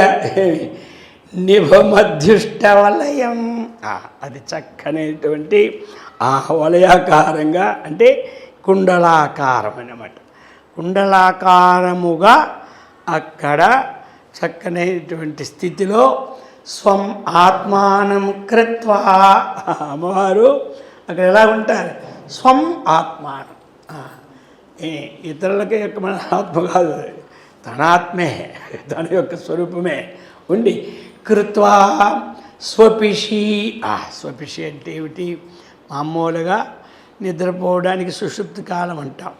నిభమధ్యుష్ట వలయం. అది చక్కనైనటువంటి ఆ వలయాకారంగా అంటే కుండలాకారం అన్నమాట. కుండలాకారముగా అక్కడ చక్కనైనటువంటి స్థితిలో స్వం ఆత్మానం కృత్వా, అమ్మవారు అక్కడ ఎలా ఉంటారు? స్వం ఆత్మానం. ఇతరులకి యొక్క మన ఆత్మ కాదు, తన ఆత్మే, తన యొక్క స్వరూపమే ఉండి కృత్వా స్వపిషి. స్వపిషి అంటే ఏమిటి? మామూలుగా నిద్రపోవడానికి సుషుప్తి కాలం అంటాం.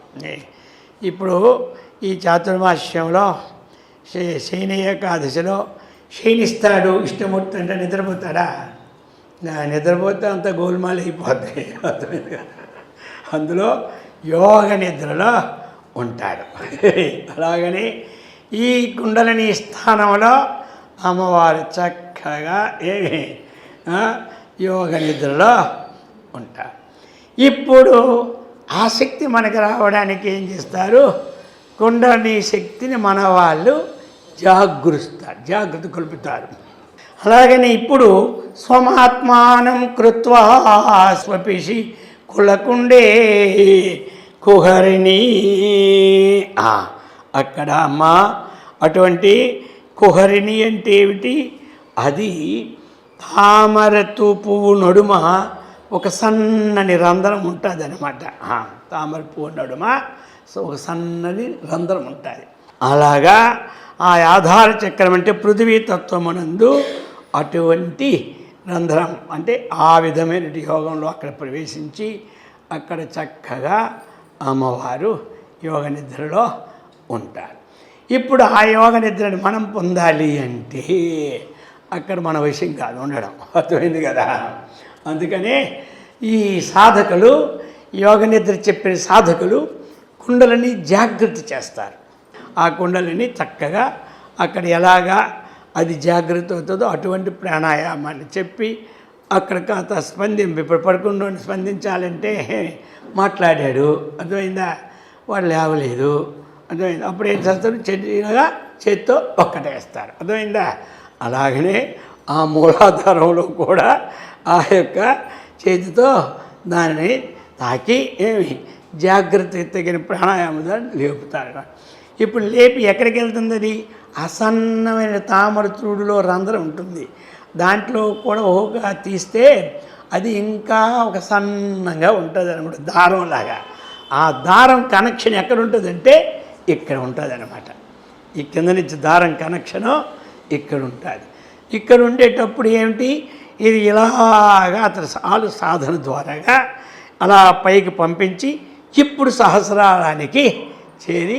ఇప్పుడు ఈ చాతుర్మాస్యంలో శయన ఏకాదశిలో క్షీణిస్తాడు విష్ణుమూర్తి అంటే నిద్రపోతాడా? నిద్రపోతే అంత గోల్మాల్ అయిపోతాయి. అందులో యోగ నిద్రలో ఉంటాడు. అలాగని ఈ కుండలిని స్థానంలో అమ్మవారు చక్కగా యోగ నిద్రలో ఉంటారు. ఇప్పుడు ఆ శక్తి మనకు రావడానికి ఏం చేస్తారు? కుండలిని శక్తిని మన వాళ్ళు జాగృతి కొలుపుతారు. అలాగని ఇప్పుడు స్వమాత్మానం కృత్వా స్వపిషి కులకుండే కుహరిణి. అక్కడ అమ్మ అటువంటి కుహరిణి అంటే ఏమిటి? అది తామరతు పువ్వు నడుమ ఒక సన్నని రంధ్రం ఉంటుంది అనమాట. తామర పువ్వు నడుమ ఒక సన్నని రంధ్రం ఉంటుంది. అలాగా ఆ ఆధార చక్రం అంటే పృథివీ తత్వమునందు అటువంటి రంధ్రం అంటే ఆ విధమైన యోగంలో అక్కడ ప్రవేశించి అక్కడ చక్కగా అమ్మవారు యోగ నిద్రలో ఉంటారు. ఇప్పుడు ఆ యోగ నిద్రని మనం పొందాలి అంటే అక్కడ మన విషయం కాదు ఉండడం. అర్థమైంది కదా? అందుకనే ఈ సాధకులు యోగ నిద్ర చెప్పిన సాధకులు కుండలని జాగృతి చేస్తారు. ఆ కుండలని చక్కగా అక్కడ ఎలాగా అది జాగ్రత్త అవుతుందో అటువంటి ప్రాణాయామాన్ని చెప్పి అక్కడ కాస్త ఇప్పుడు పడుకుండా స్పందించాలంటే మాట్లాడాడు, అర్థమైందా? వాడు లేవలేదు, అర్థమైంది. అప్పుడు ఏం చేస్తారు? చెట్టుగా చేత్తో ఒక్కటేస్తారు, అర్థమైందా? అలాగనే ఆ మూలాధారంలో కూడా ఆ యొక్క చేతితో దానిని తాకి జాగ్రత్త తగిన ప్రాణాయామం లేపుతారు. ఇప్పుడు లేపి ఎక్కడికి వెళ్తుంది? అది అసన్నమైన తామర చూడులో రంధ్రం ఉంటుంది, దాంట్లో కూడా ఓగా తీస్తే అది ఇంకా ఒక సన్నంగా ఉంటుంది అనమాట, దారంలాగా. ఆ దారం కనెక్షన్ ఎక్కడ ఉంటుందంటే ఇక్కడ ఉంటుంది అనమాట. ఈ కింద నుంచి దారం కనెక్షను ఇక్కడ ఉంటుంది. ఇక్కడ ఉండేటప్పుడు ఏమిటి? ఇది ఇలాగా అతను సాధన ద్వారాగా అలా పైకి పంపించి ఇప్పుడు సహస్రారానికి చేరి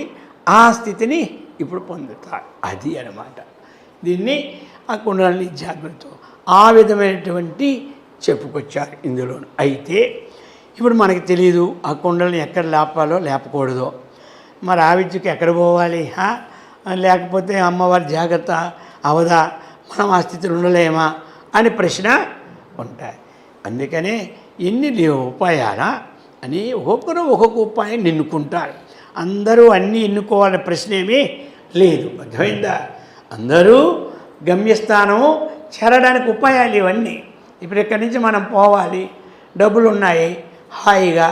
ఆ స్థితిని ఇప్పుడు పొందుతారు. అది అన్నమాట. దీన్ని ఆ కుండలిని జాగ్రత్త ఆ విధమైనటువంటి చెప్పుకొచ్చారు ఇందులో. అయితే ఇప్పుడు మనకి తెలియదు ఆ కుండలిని ఎక్కడ లేపాలో లేపకూడదో, మరి ఆ విద్యకి ఎక్కడ పోవాలి, లేకపోతే అమ్మవారి జాగ్రత్త అవదా, మనం ఆ స్థితిలో ఉండలేమా అని ప్రశ్న ఉంటాయి. అందుకనే ఎన్ని ఉపాయాలా అని ఒక్కొక్కరు ఒక్కొక్క ఉపాయం ఎన్నుకుంటారు. అందరూ అన్నీ ఎన్నుకోవాలనే ప్రశ్న ఏమీ లేదు, అర్థమైందా? అందరూ గమ్యస్థానము చేరడానికి ఉపాయాలు ఇవన్నీ. ఇప్పుడు ఇక్కడి నుంచి మనం పోవాలి, డబ్బులు ఉన్నాయి, హాయిగా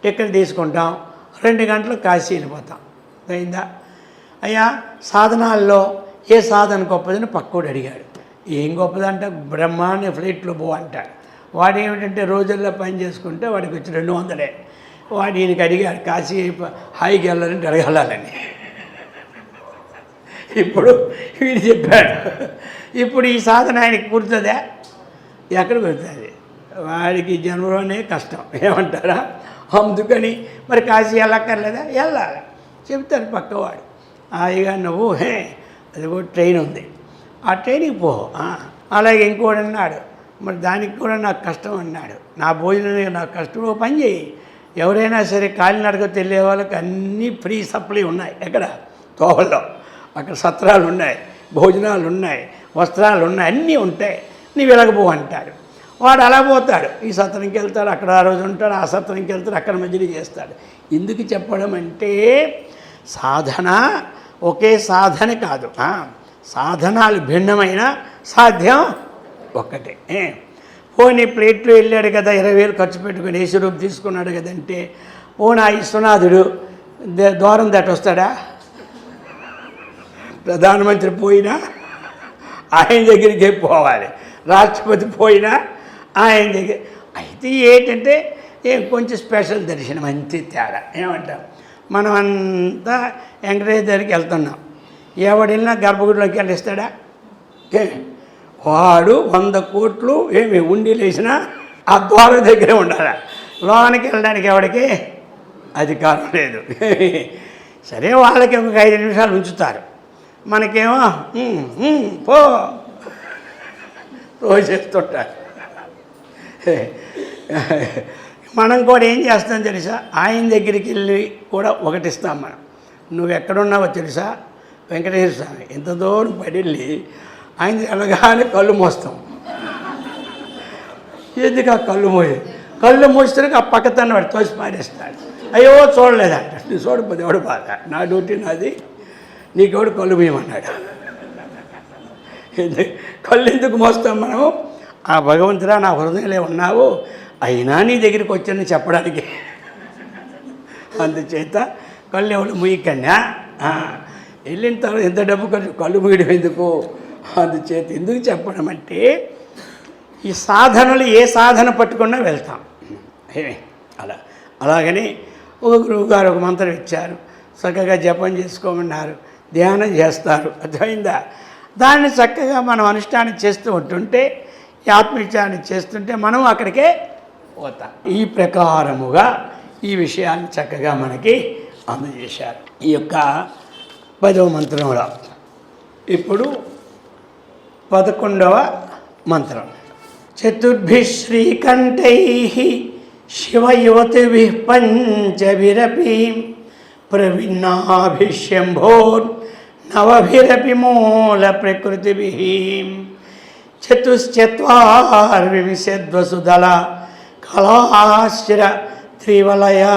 టికెట్ తీసుకుంటాం, 2 గంటలు కాశీ వెళ్ళిపోతాం, అయిందా? అయ్యా సాధనాల్లో ఏ సాధన గొప్పదని పక్కోడు అడిగాడు. ఏం గొప్పదంటే బ్రహ్మాండ ఫ్లైట్లో పో అంటాడు. వాడు ఏమిటంటే రోజుల్లో పని చేసుకుంటే వాడికి వచ్చి 200. వాడు ఈయనకి అడిగాడు కాశీ హాయికి వెళ్ళాలంటే అడగాలని. ఇప్పుడు వీడు చెప్పాడు, ఇప్పుడు ఈ సాధన ఆయనకి కుడుతుందా? ఎక్కడ కుడుతుంది? వాడికి జన్మలోనే కష్టం, ఏమంటారా? అందుకని మరి కాశీ వెళ్ళక్కర్లేదా? వెళ్ళాలి, చెప్తాను పక్కవాడు. హాయిగా నువ్వు అది కూడా ట్రైన్ ఉంది, ఆ ట్రైన్కి పో. అలాగే ఇంకోటి అన్నాడు, మరి దానికి కూడా నాకు కష్టం అన్నాడు. నా భోజనం నాకు కష్టం, పని చేయి. ఎవరైనా సరే కాలినడక తెలియ వాళ్ళకి అన్నీ ఫ్రీ సప్లై ఉన్నాయి. ఎక్కడ? తోవల్లో. అక్కడ సత్రాలు ఉన్నాయి, భోజనాలు ఉన్నాయి, వస్త్రాలు ఉన్నాయి, అన్నీ ఉంటాయి. నీవు వెళ్ళకపో అంటాడు. వాడు అలా పోతాడు, ఈ సత్రంకి వెళ్తాడు, అక్కడ ఆ రోజు ఉంటాడు, ఆ సత్రంకి వెళ్తాడు, అక్కడ మధ్యలో చేస్తాడు. ఎందుకు చెప్పడం అంటే సాధన ఒకే సాధన కాదు, సాధనాలు భిన్నమైన సాధ్యం ఒక్కటే. పోనీ ప్లేట్లో వెళ్ళాడు కదా, 20,000 ఖర్చు పెట్టుకుని ఏసీ రూమ్ తీసుకున్నాడు కదంటే, పోనీ ఆ విశ్వనాథుడు ద్వారం దాటి వస్తాడా? ప్రధానమంత్రి పోయినా ఆయన దగ్గరికే పోవాలి, రాష్ట్రపతి పోయినా ఆయన దగ్గర. అయితే ఏంటంటే కొంచెం స్పెషల్ దర్శనం అంతే తేడా. ఏమంటాం? మనం అంతా వెంకటేశ్వర దగ్గరికి వెళ్తున్నాం, ఎవడైనా గర్భగుడిలోకి వెళ్ళిస్తాడా? వాడు 100 కోట్లు ఏమి ఉండీలు వేసినా ఆ ద్వారం దగ్గరే ఉండాలి. లోనికి వెళ్ళడానికి ఎవడికి అధికారం లేదు. సరే వాళ్ళకి ఒక 5 నిమిషాలు ఉంచుతారు, మనకేమో పో రోజు చేస్తుంటారు. మనం కూడా ఏం చేస్తాం తెలుసా, ఆయన దగ్గరికి వెళ్ళి కూడా ఒకటిస్తాం మనం. నువ్వు ఎక్కడున్నావో తెలుసా వెంకటేశ్వర స్వామి, ఎంత దూరం పడిల్లి ఆయన వెళ్ళగానే కళ్ళు మోస్తాం. ఎందుకు ఆ కళ్ళు మూస్తే ఆ పక్కతన్న వాడు తోసి పారేస్తాడు. అయ్యో చూడలేదంట, నువ్వు చూడకపోతే ఎవడు బాధ, నా డ్యూటీ నాది, నీకెవడు కళ్ళు మూయమన్నాడు. కళ్ళు ఎందుకు మోస్తాం మనం, ఆ భగవంతుడా నా హృదయంలో ఉన్నావు, అయినా నీ దగ్గరికి వచ్చానని చెప్పడానికి. అందుచేత కళ్ళు ఎవడు మూయకన్నా, వెళ్ళిన తర్వాత ఎంత డబ్బు కళ్ళు మూయడం ఎందుకు, అందుచేత ఎందుకు చెప్పడం అంటే ఈ సాధనలు ఏ సాధన పట్టుకున్నా వెళ్తాం. అలాగని ఒక గురువు గారు ఒక మంత్రం ఇచ్చారు, చక్కగా జపం చేసుకోమన్నారు, ధ్యానం చేస్తారు, అర్థమైందా? దాన్ని చక్కగా మనం అనుష్ఠానం చేస్తూ ఉంటుంటే, ఈ ఆత్మవిచారణ చేస్తుంటే మనం అక్కడికే పోతాం. ఈ ప్రకారముగా ఈ విషయాన్ని చక్కగా మనకి అందజేశారు ఈ యొక్క 10వ మంత్రంలో. ఇప్పుడు 11వ మంత్రం. చతుర్భిః శ్రీకంఠైః శివయువతిభిః పంచభిరపి ప్రవిన్నాభిః శంభోర్నవభిరపి మూల ప్రకృతిభిః చతుశ్చత్వార్వింశద్వసుదళ కళాశ్ర త్రివలయా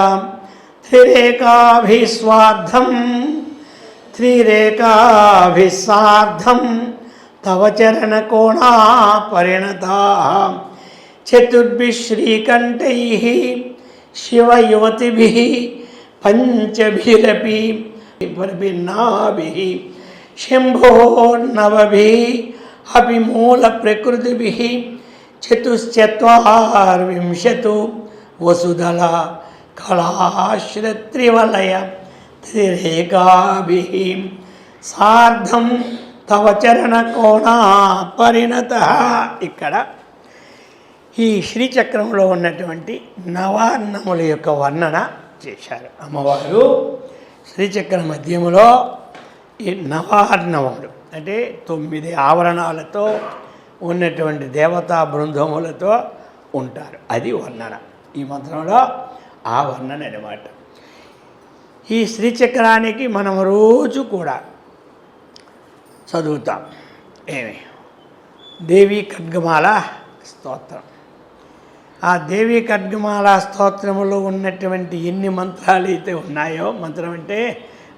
త్రిరేకాభిः సార్ధం తవ చరణకోణా పరిణతా చతుర్భిః శ్రీకంఠైః శివయువతిభిః పంచభిరపి ప్రభిన్నాభిః శంభోర్నవభిः అపి మూల ప్రకృతిభిః చతుశ్చత్వార్వింశతు వసుదళ కళాశ్రత్రివలయ త్రిరేకాభిः సార్ధం తవ చరణ కోణా పరిణత. ఇక్కడ ఈ శ్రీచక్రంలో ఉన్నటువంటి నవార్ణముల యొక్క వర్ణన చేశారు అమ్మవారు. శ్రీచక్ర మధ్యములో ఈ నవార్ణములు అంటే 9 ఆవరణాలతో ఉన్నటువంటి దేవతా బృందములతో ఉంటారు, అది వర్ణన. ఈ మంత్రంలో ఆ వర్ణన అన్నమాట. ఈ శ్రీచక్రానికి మనం రోజు కూడా చదువుతాం ఏమి, దేవీ ఖడ్గమాల స్తోత్రం. ఆ దేవీ ఖడ్గమాల స్తోత్రములో ఉన్నటువంటి ఎన్ని మంత్రాలు అయితే ఉన్నాయో, మంత్రం అంటే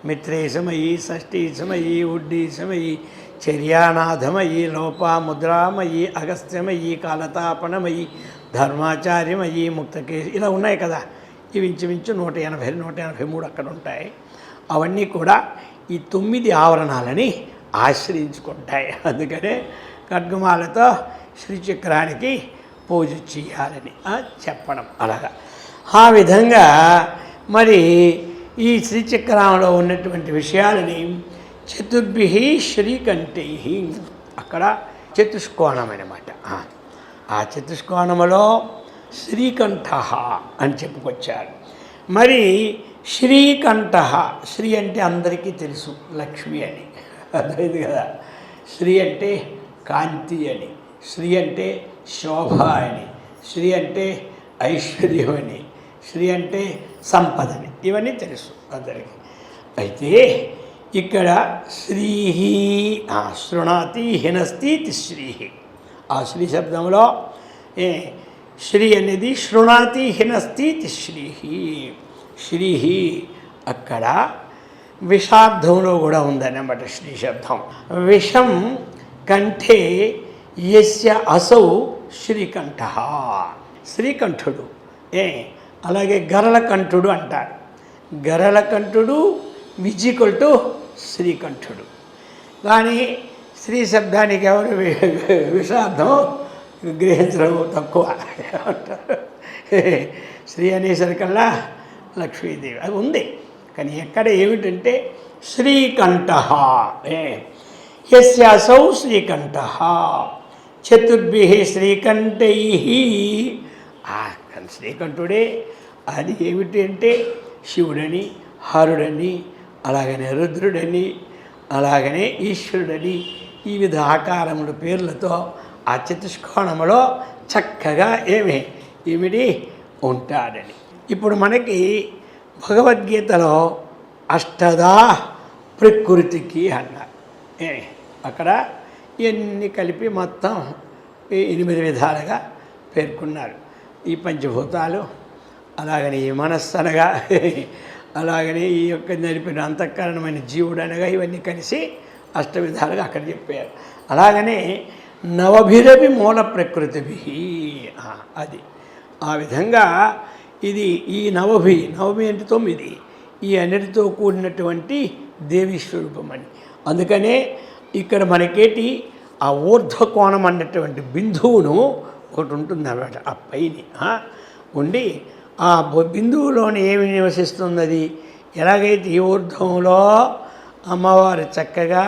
మిత్రేశమయి, షష్ఠీశమయి, ఉడ్డీశమయి, చర్యానాథమయి, లోపాముద్రామయి, అగస్త్యమయి, కాలతాపనమయి, ధర్మాచార్యమయి, ముక్తకేశి, ఇలా ఉన్నాయి కదా. ఇవి ఇంచుమించు 180, 183 అక్కడ ఉంటాయి. అవన్నీ కూడా ఈ 9 ఆవరణాలని ఆశ్రయించుకుంటాయి. అందుకనే ఖడ్గమాలతో శ్రీచక్రానికి పూజ చేయాలని చెప్పడం. అలాగా ఆ విధంగా మరి ఈ శ్రీచక్రంలో ఉన్నటువంటి విషయాలని చతుర్భిః శ్రీకంఠైః, అక్కడ చతుష్కోణం అన్నమాట. ఆ చతుష్కోణములో శ్రీకంఠ అని చెప్పుకొచ్చారు. మరి శ్రీకంఠ, శ్రీ అంటే అందరికీ తెలుసు లక్ష్మి అని, అర్థమైంది కదా. శ్రీ అంటే కాంతి అని, శ్రీ అంటే శోభ అని, శ్రీ అంటే ఐశ్వర్యం అని, శ్రీ అంటే సంపదని, ఇవన్నీ తెలుసు అందరికీ. అయితే ఇక్కడ శ్రీహి శృణాతి హినస్తి శ్రీహి, ఆ శ్రీ శబ్దంలో శ్రీ అనేది శృణాతి హినస్తి శ్రీహి. శ్రీహి అక్కడ విషార్థంలో కూడా ఉందన్నమాట శ్రీ శబ్దం. విషం కంఠే యస్య అసౌ శ్రీకంఠ, శ్రీకంఠుడు. అలాగే గరళకంఠుడు అంటారు. గరళకంఠుడు విజికొల్టు శ్రీకంఠుడు. కానీ శ్రీ శబ్దానికి ఎవరు విషార్థం గ్రహించడం తక్కువ అంటారు. శ్రీ అనేసరికల్లా లక్ష్మీదేవి అది ఉంది. కానీ ఎక్కడ ఏమిటంటే శ్రీకంఠ, యస్యాసౌ శ్రీకంఠ చతుర్భిః శ్రీకంఠైః. శ్రీకంఠుడే. అది ఏమిటి అంటే శివుడని, హరుడని, అలాగనే రుద్రుడని, అలాగనే ఈశ్వరుడని, ఈ విధ ఆకారముల పేర్లతో ఆ చతుష్కోణములో చక్కగా ఇమిడి ఉంటాడని. ఇప్పుడు మనకి భగవద్గీతలో అష్టదా ప్రకృతికి అన్నారు. అక్కడ ఇవన్నీ కలిపి మొత్తం 8 విధాలుగా పేర్కొన్నారు. ఈ పంచభూతాలు, అలాగని ఈ మనస్సు అనగా, అలాగనే ఈ యొక్క నడిపిన అంతఃకరణమైన జీవుడు అనగా, ఇవన్నీ కలిసి 8 విధాలుగా అక్కడ చెప్పారు. అలాగనే నవభిరవి మూల ప్రకృతిభి, అది ఆ విధంగా ఇది ఈ నవమి అంటే 9, ఈ అన్నిటితో కూడినటువంటి దేవి స్వరూపం అని. అందుకనే ఇక్కడ మనకేటి ఆ ఊర్ధ్వకోణం అన్నటువంటి బిందువును ఒకటి ఉంటుంది అన్నమాట. ఆ పైన ఉండి ఆ బిందువులోని ఏమి నివసిస్తున్నది, ఎలాగైతే ఈ ఊర్ధ్వంలో అమ్మవారు చక్కగా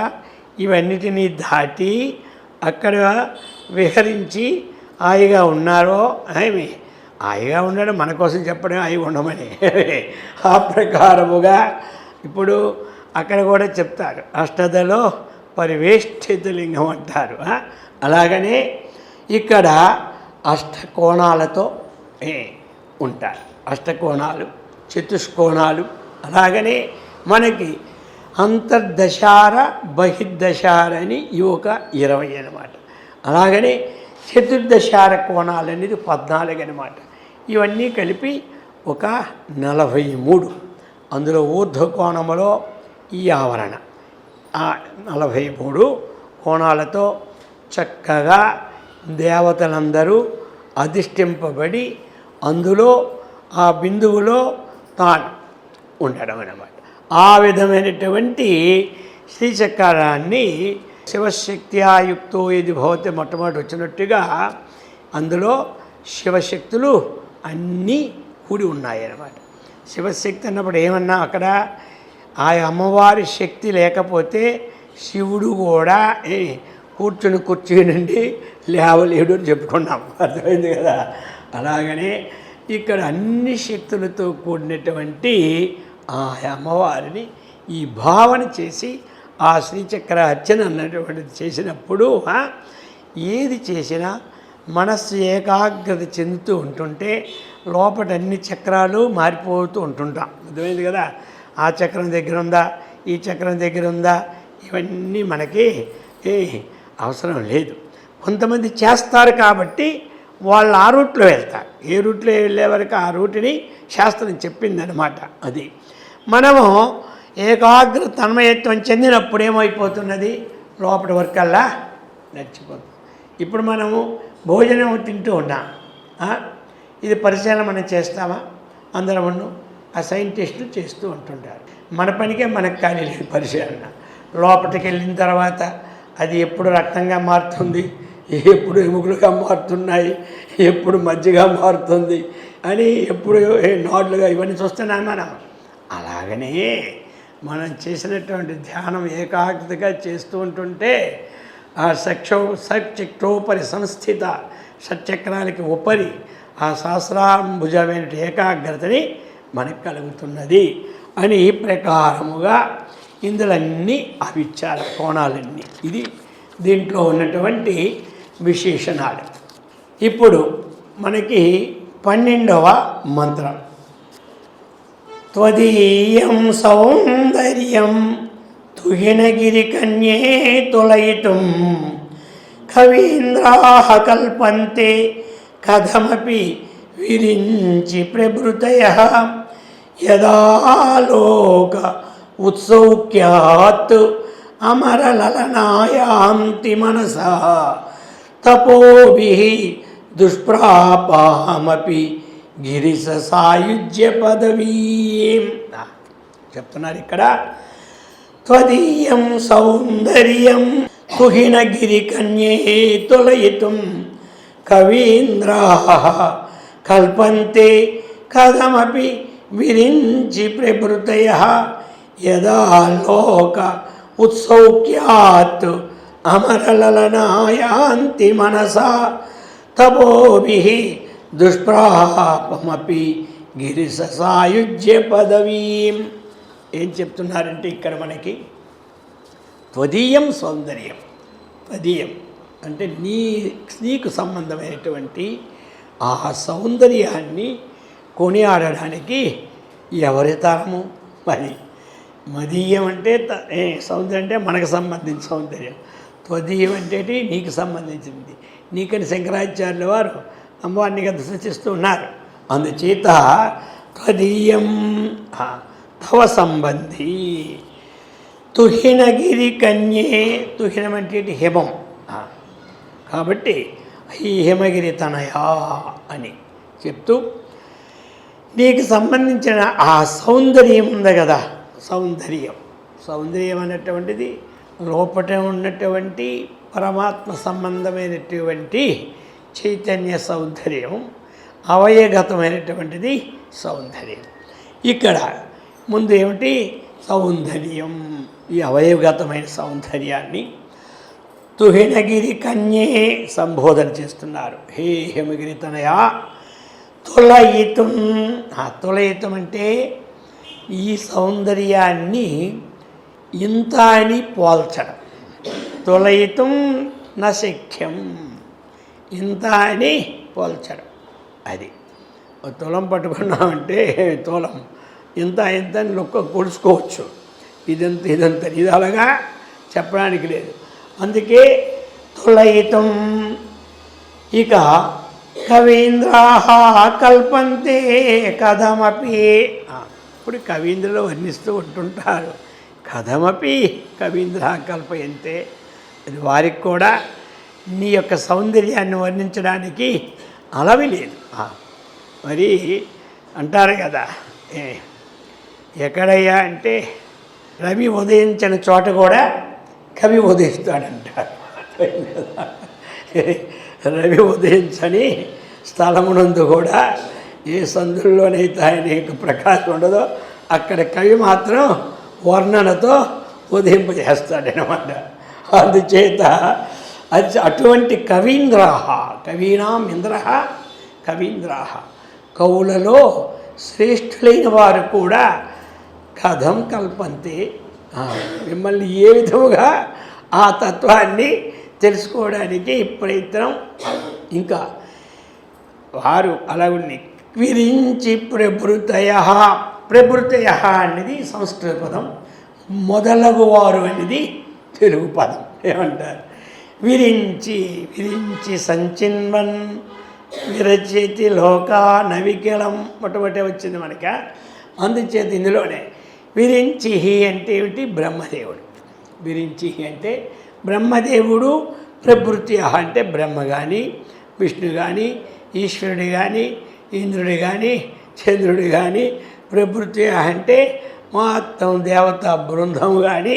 ఇవన్నిటినీ దాటి అక్కడ విహరించి హాయిగా ఉన్నారో, హాయిగా ఉండడం మన కోసం చెప్పడం హాయిగా ఉండమని, ఆ ప్రకారముగా ఇప్పుడు అక్కడ కూడా చెప్తారు. అష్టదలో పరివేష్టితలింగం అంటారు. అలాగనే ఇక్కడ అష్టకోణాలతో ఉంటారు. అష్టకోణాలు, చతుష్కోణాలు. అలాగనే మనకి అంతర్దశార బహిర్దశార అని ఇవి ఒక 20 అన్నమాట. అలాగనే చతుర్దశార కోణాలు అనేది 14 అన్నమాట. ఇవన్నీ కలిపి ఒక 43. అందులో ఊర్ధ్వకోణములో ఈ ఆవరణ ఆ 43 కోణాలతో చక్కగా దేవతలందరూ అధిష్ఠింపబడి అందులో ఆ బిందువులో తాను ఉండడం అన్నమాట. ఆ విధమైనటువంటి శ్రీచక్రాన్ని శివశక్త్యాయుక్తో ఇది భవతి మొట్టమొదటి వచ్చినట్టుగా అందులో శివశక్తులు అన్నీ కూడి ఉన్నాయన్నమాట. శివశక్తి అన్నప్పుడు ఏమన్నా అక్కడ ఆ అమ్మవారి శక్తి లేకపోతే శివుడు కూడా కూర్చుని కుర్చీ నుండి లేవలేడు అని చెప్పుకున్నాం, అర్థమైంది కదా. అలాగనే ఇక్కడ అన్ని శక్తులతో కూడినటువంటి ఆ అమ్మవారిని ఈ భావన చేసి ఆ శ్రీచక్ర అర్చన అన్నటువంటిది చేసినప్పుడు ఏది చేసినా మనస్సు ఏకాగ్రత చెందుతూ ఉంటుంటే లోపల అన్ని చక్రాలు మారిపోతూ ఉంటుంటాం, అర్థమైంది కదా. ఆ చక్రం దగ్గర ఉందా, ఈ చక్రం దగ్గర ఉందా, ఇవన్నీ మనకి అవసరం లేదు. కొంతమంది చేస్తారు కాబట్టి వాళ్ళు ఆ రూట్లో వెళ్తారు. ఏ రూట్లో వెళ్ళే వరకు ఆ రూటుని శాస్త్రం చెప్పిందనమాట. అది మనము ఏకాగ్ర తన్మయత్వం చెందినప్పుడు ఏమైపోతున్నది, లోపటి వరకల్లా నడిచిపోతుంది. ఇప్పుడు మనము భోజనం తింటూ ఉన్నాం, ఇది పరిశీలన మనం చేస్తామా? అందరము ఆ సైంటిస్టులు చేస్తూ ఉంటుంటారు. మన పనికే మనకు కానీ లేదు పరిశీలన. లోపలికి వెళ్ళిన తర్వాత అది ఎప్పుడు రక్తంగా మారుతుంది, ఎప్పుడు ఎముకలుగా మారుతున్నాయి, ఎప్పుడు మజ్జిగా మారుతుంది అని, ఎప్పుడు నోట్లుగా ఇవన్నీ చూస్తున్నాం మనం. అలాగనే మనం చేసినటువంటి ధ్యానం ఏకాగ్రతగా చేస్తూ ఉంటుంటే ఆ సచక్రోపరి సంస్థిత షట్చక్రానికి ఉపరి ఆ సహస్రాంబుజమైన ఏకాగ్రతని మనకు కలుగుతున్నది అని ఈ ప్రకారముగా ఇందులో అన్నీ అవిచార కోణాలన్నీ. ఇది దీంట్లో ఉన్నటువంటి విశేషణాలు. ఇప్పుడు మనకి 12వ మంత్రం. త్వదీయం సౌందర్యం తుహినగిరి కన్యే తులయితుం కవీంద్రాః కల్పంతే కథమపి విరించి ప్రభృతయః యదా లోక ఉత్సౌక్యాత్ అమరలలనాయాంతి మనసా తపోభిః దుష్ప్రాపామపి గిరిశ సాయుజ్య పదవీం. చెప్తున్నారు ఇక్కడ, త్వదీయం సౌందర్యం తుహినగిరి కన్యే తులయితుం కవీంద్రాః కల్పంతే కథమపి విరించి ప్రభృతయః యదా లోక ఉత్సౌక్యాత్ అమరలలనాయాంతి మనసా తపోభిః దుష్ప్రాపమపి గిరిశ సాయుజ్య పదవీం. ఏం చెప్తున్నారంటే ఇక్కడ మనకి త్వదీయం సౌందర్యం. త్వదీయం అంటే నీకు సంబంధమైనటువంటి ఆ సౌందర్యాన్ని కొనియాడడానికి ఎవరి తరము? మదీయం అంటే సౌందర్యం అంటే మనకు సంబంధించిన సౌందర్యం. త్వదీయం అంటే నీకు సంబంధించింది. నీకని శంకరాచార్యుల వారు అమ్మవారిని కదా సూచిస్తూ ఉన్నారు. అందుచేత త్వదీయం తవ సంబంధి తుహినగిరి కన్యే. తుహినం అంటే హిమం. కాబట్టి ఈ హిమగిరి తనయా అని చెప్తూ నీకు సంబంధించిన ఆ సౌందర్యం ఉంది కదా, సౌందర్యం అనేటువంటిది లోపట ఉన్నటువంటి పరమాత్మ సంబంధమైనటువంటి చైతన్య సౌందర్యం, అవయగతమైనటువంటిది సౌందర్యం. ఇక్కడ ముందు ఏమిటి? సౌందర్యం. ఈ అవయవగతమైన సౌందర్యాన్ని తుహినగిరి కన్యే సంబోధన చేస్తున్నారు. హే హిమగిరి తనయా తులయితం. తులయితం అంటే ఈ సౌందర్యాన్ని ఇంత అని పోల్చడం. తులయితం నశక్యం, ఇంత అని పోల్చడం. అది తులం పట్టుకున్నామంటే తులం ఇంత ఇంత అని లొక్క కొలుసుకోవచ్చు. ఇదంత ఇది అలాగా చెప్పడానికి లేదు. అందుకే తులయితం. ఇక కవీంద్రాః కల్పంతే కథమపి. ఇప్పుడు కవీంద్రులు వర్ణిస్తూ ఉంటుంటారు. కథమపి కవీంద్ర కల్పయంతే. అది వారికి కూడా నీ యొక్క సౌందర్యాన్ని వర్ణించడానికి అలవి లేదు. మరి అంటారు కదా, ఎక్కడయ్యా అంటే రవి ఉదయించిన చోట కూడా కవి ఉదయిస్తాడంటారు. రవి ఉదయించని స్థలమునందు కూడా ఏ సందుల్లోనైతే ఆయన యొక్క ప్రకాశం ఉండదో అక్కడ కవి మాత్రం వర్ణనతో ఉదయింపజేస్తాడనమాట. అందుచేత అటువంటి కవీంద్రాః, కవీనాం ఇంద్రః కవీంద్రాః, కవులలో శ్రేష్ఠులైన వారు కూడా కథం కల్పంతే, మిమ్మల్ని ఏ విధముగా ఆ తత్వాన్ని తెలుసుకోవడానికి ప్రయత్నం. ఇంకా వారు అలా ఉన్నాయి. విరించి ప్రభృతయ అనేది సంస్కృత పదం, మొదలగువారు అనేది తెలుగు పదం. ఏమంటారు? విరించి సంచిన్వన్ విరచేతి లోకా నవికలం మొట్టమొదటి వచ్చింది మనక. అందుచేత ఇందులోనే విరించి అంటే ఏమిటి? బ్రహ్మదేవుడు. విరించి అంటే బ్రహ్మదేవుడు. ప్రభృతి అంటే బ్రహ్మ కానీ, విష్ణు కానీ, ఈశ్వరుడు కానీ, ఇంద్రుడు కానీ, చంద్రుడు కానీ, ప్రభృతి అంటే మొత్తం దేవతా బృందం కానీ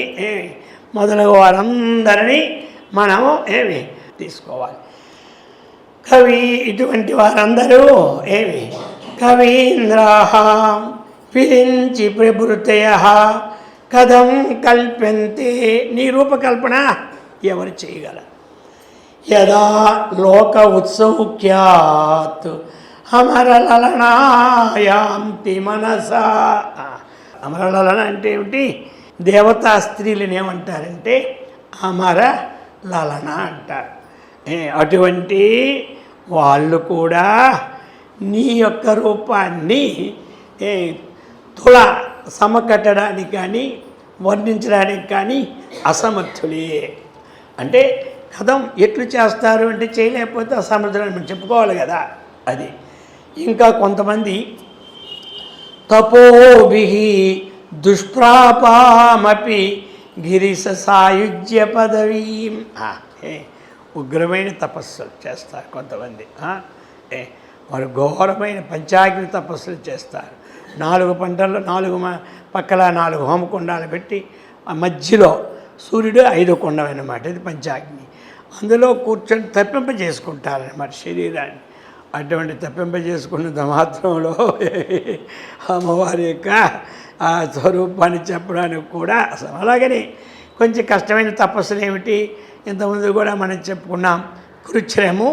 మొదలగు వారందరినీ మనము తీసుకోవాలి. కవి ఇటువంటి వారందరూ కవీంద్రాః విరించి ప్రభృతయః కథం కల్ప్యంతే. నీ రూపకల్పన ఎవరు చేయగలరు? యదా లోక ఉత్సౌక్యాత్ అమరలలనాయాంతి మనసా. అమరలలన అంటే ఏమిటి? దేవతా స్త్రీలను ఏమంటారంటే అమర లలన అంటారు. అటువంటి వాళ్ళు కూడా నీ యొక్క రూపాన్ని సమకట్టడానికి కానీ వర్ణించడానికి కానీ అసమర్థులే. అంటే కథం ఎట్లు చేస్తారు అంటే చేయలేకపోతే అసమర్థులని మనం చెప్పుకోవాలి కదా. అది ఇంకా కొంతమంది తపోభిః దుష్ప్రాపామపి గిరిశ సాయుజ్య పదవీం. ఉగ్రమైన తపస్సులు చేస్తారు కొంతమంది. వారు ఘోరమైన పంచాగ్ని తపస్సులు చేస్తారు. 4 పంటల్లో 4 పక్కల 4 హోమకుండాలు పెట్టి ఆ మధ్యలో సూర్యుడు 5 కుండం అన్నమాట. ఇది పంచాగ్ని. అందులో కూర్చొని తప్పింపజేసుకుంటారన్నమాట శరీరాన్ని. అటువంటి తప్పింపజేసుకున్నంత మాత్రంలో అమ్మవారి యొక్క ఆ స్వరూపాన్ని చెప్పడానికి కూడా అసలు. అలాగని కొంచెం కష్టమైన తపస్సులు ఏమిటి? ఇంతకుముందు కూడా మనం చెప్పుకున్నాం, కృచ్ఛ్రము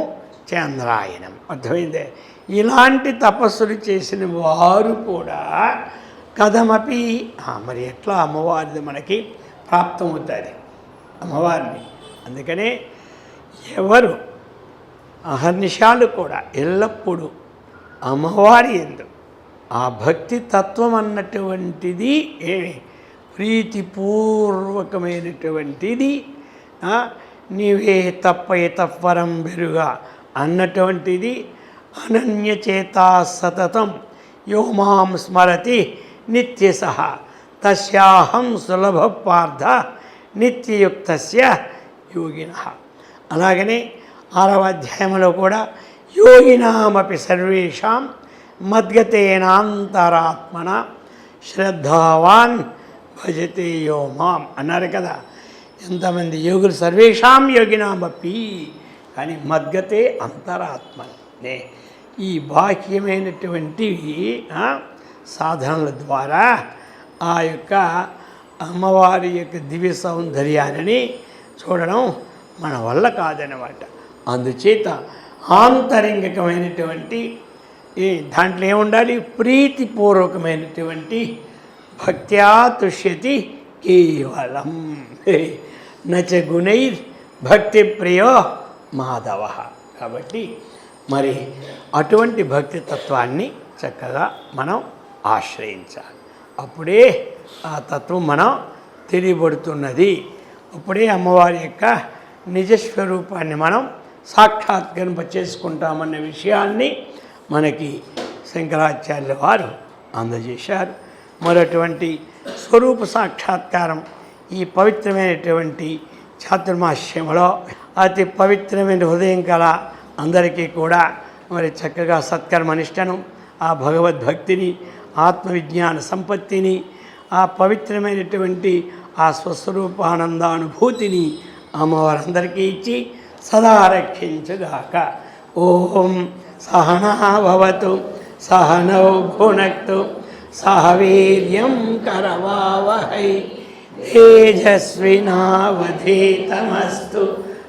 చంద్రాయనం. అర్థమైందే. ఇలాంటి తపస్సులు చేసిన వారు కూడా కథమపి మరి ఎట్లా అమ్మవారిది మనకి ప్రాప్తమవుతుంది అమ్మవారిని. అందుకనే ఎవరు అహర్నిశాలు కూడా ఎల్లప్పుడూ అమ్మవారి యందు ఆ భక్తి తత్వం అన్నటువంటిది ప్రీతిపూర్వకమైనటువంటిది, నీవే తప్పే తప్పరం బెరుగా అన్నటువంటిది, అనన్యచేతా సతతం యో మాం స్మరతి నిత్యసహ తస్యాహం సులభ పార్థ నిత్యయుక్తస్య యోగినః. అలాగనే 6వ అధ్యాయంలో కూడా యోగినామపి సర్వేషాం మద్గతేనాంతరాత్మన శ్రద్ధావాన్ భజతే యో మాం అన్నారు కదా. ఎంతమంది యోగులు సర్వేషాం యోగినామపి, కానీ మద్గతే అంతరాత్మనే ఈ బాహ్యమైనటువంటి సాధనల ద్వారా ఆ యొక్క అమ్మవారి యొక్క దివ్య సౌందర్యాన్ని చూడడం మన వల్ల కాదనమాట. అందుచేత ఆంతరింగికమైనటువంటి దాంట్లో ఏముండాలి, ప్రీతిపూర్వకమైనటువంటి భక్త్యా తుష్యతి కేవలం నచ గుణైర్ భక్తి ప్రియో మాధవ. కాబట్టి మరి అటువంటి భక్తి తత్వాన్ని చక్కగా మనం ఆశ్రయించాలి. అప్పుడే ఆ తత్వం మనం తెలియబడుతున్నది. అప్పుడే అమ్మవారి యొక్క నిజస్వరూపాన్ని మనం సాక్షాత్కరింప చేసుకుంటామన్న విషయాన్ని మనకి శంకరాచార్యుల వారు అందజేశారు. మరటువంటి స్వరూప సాక్షాత్కారం ఈ పవిత్రమైనటువంటి చాతుర్మాస్యంలో అతి పవిత్రమైన హృదయం కల అందరికీ కూడా మరి చక్కగా సత్కర్మనిష్టను, ఆ భగవద్భక్తిని, ఆత్మవిజ్ఞాన సంపత్తిని, ఆ పవిత్రమైనటువంటి ఆ స్వస్వరూపానందానుభూతిని అమ్మవారందరికీ ఇచ్చి సదా రక్షించుగాక. ఓం సహనా భవతు సహనౌ భునక్తు సహ వీర్యం కరవావహై తేజస్వినావధీతమస్తు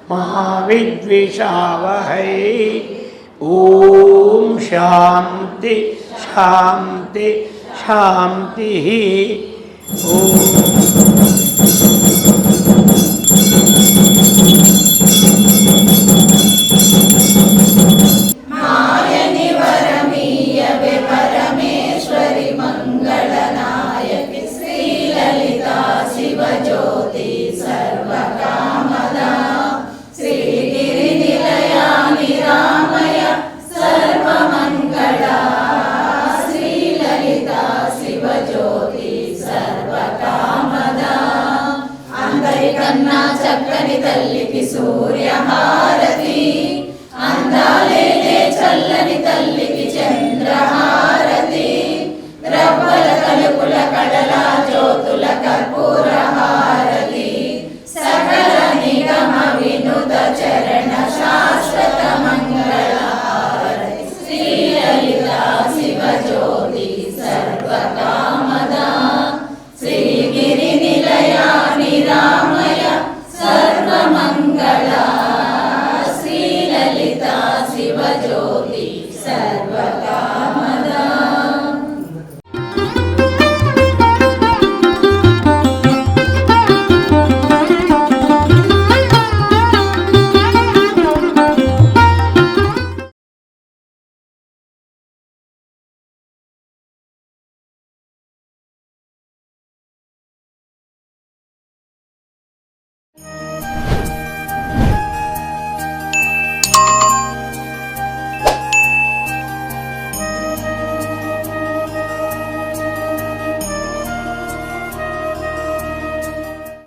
మా విద్విషావహై. ఓం శాంతి శాంతి శాంతి. ఓం చక్కని తల్లికి సూర్యహారం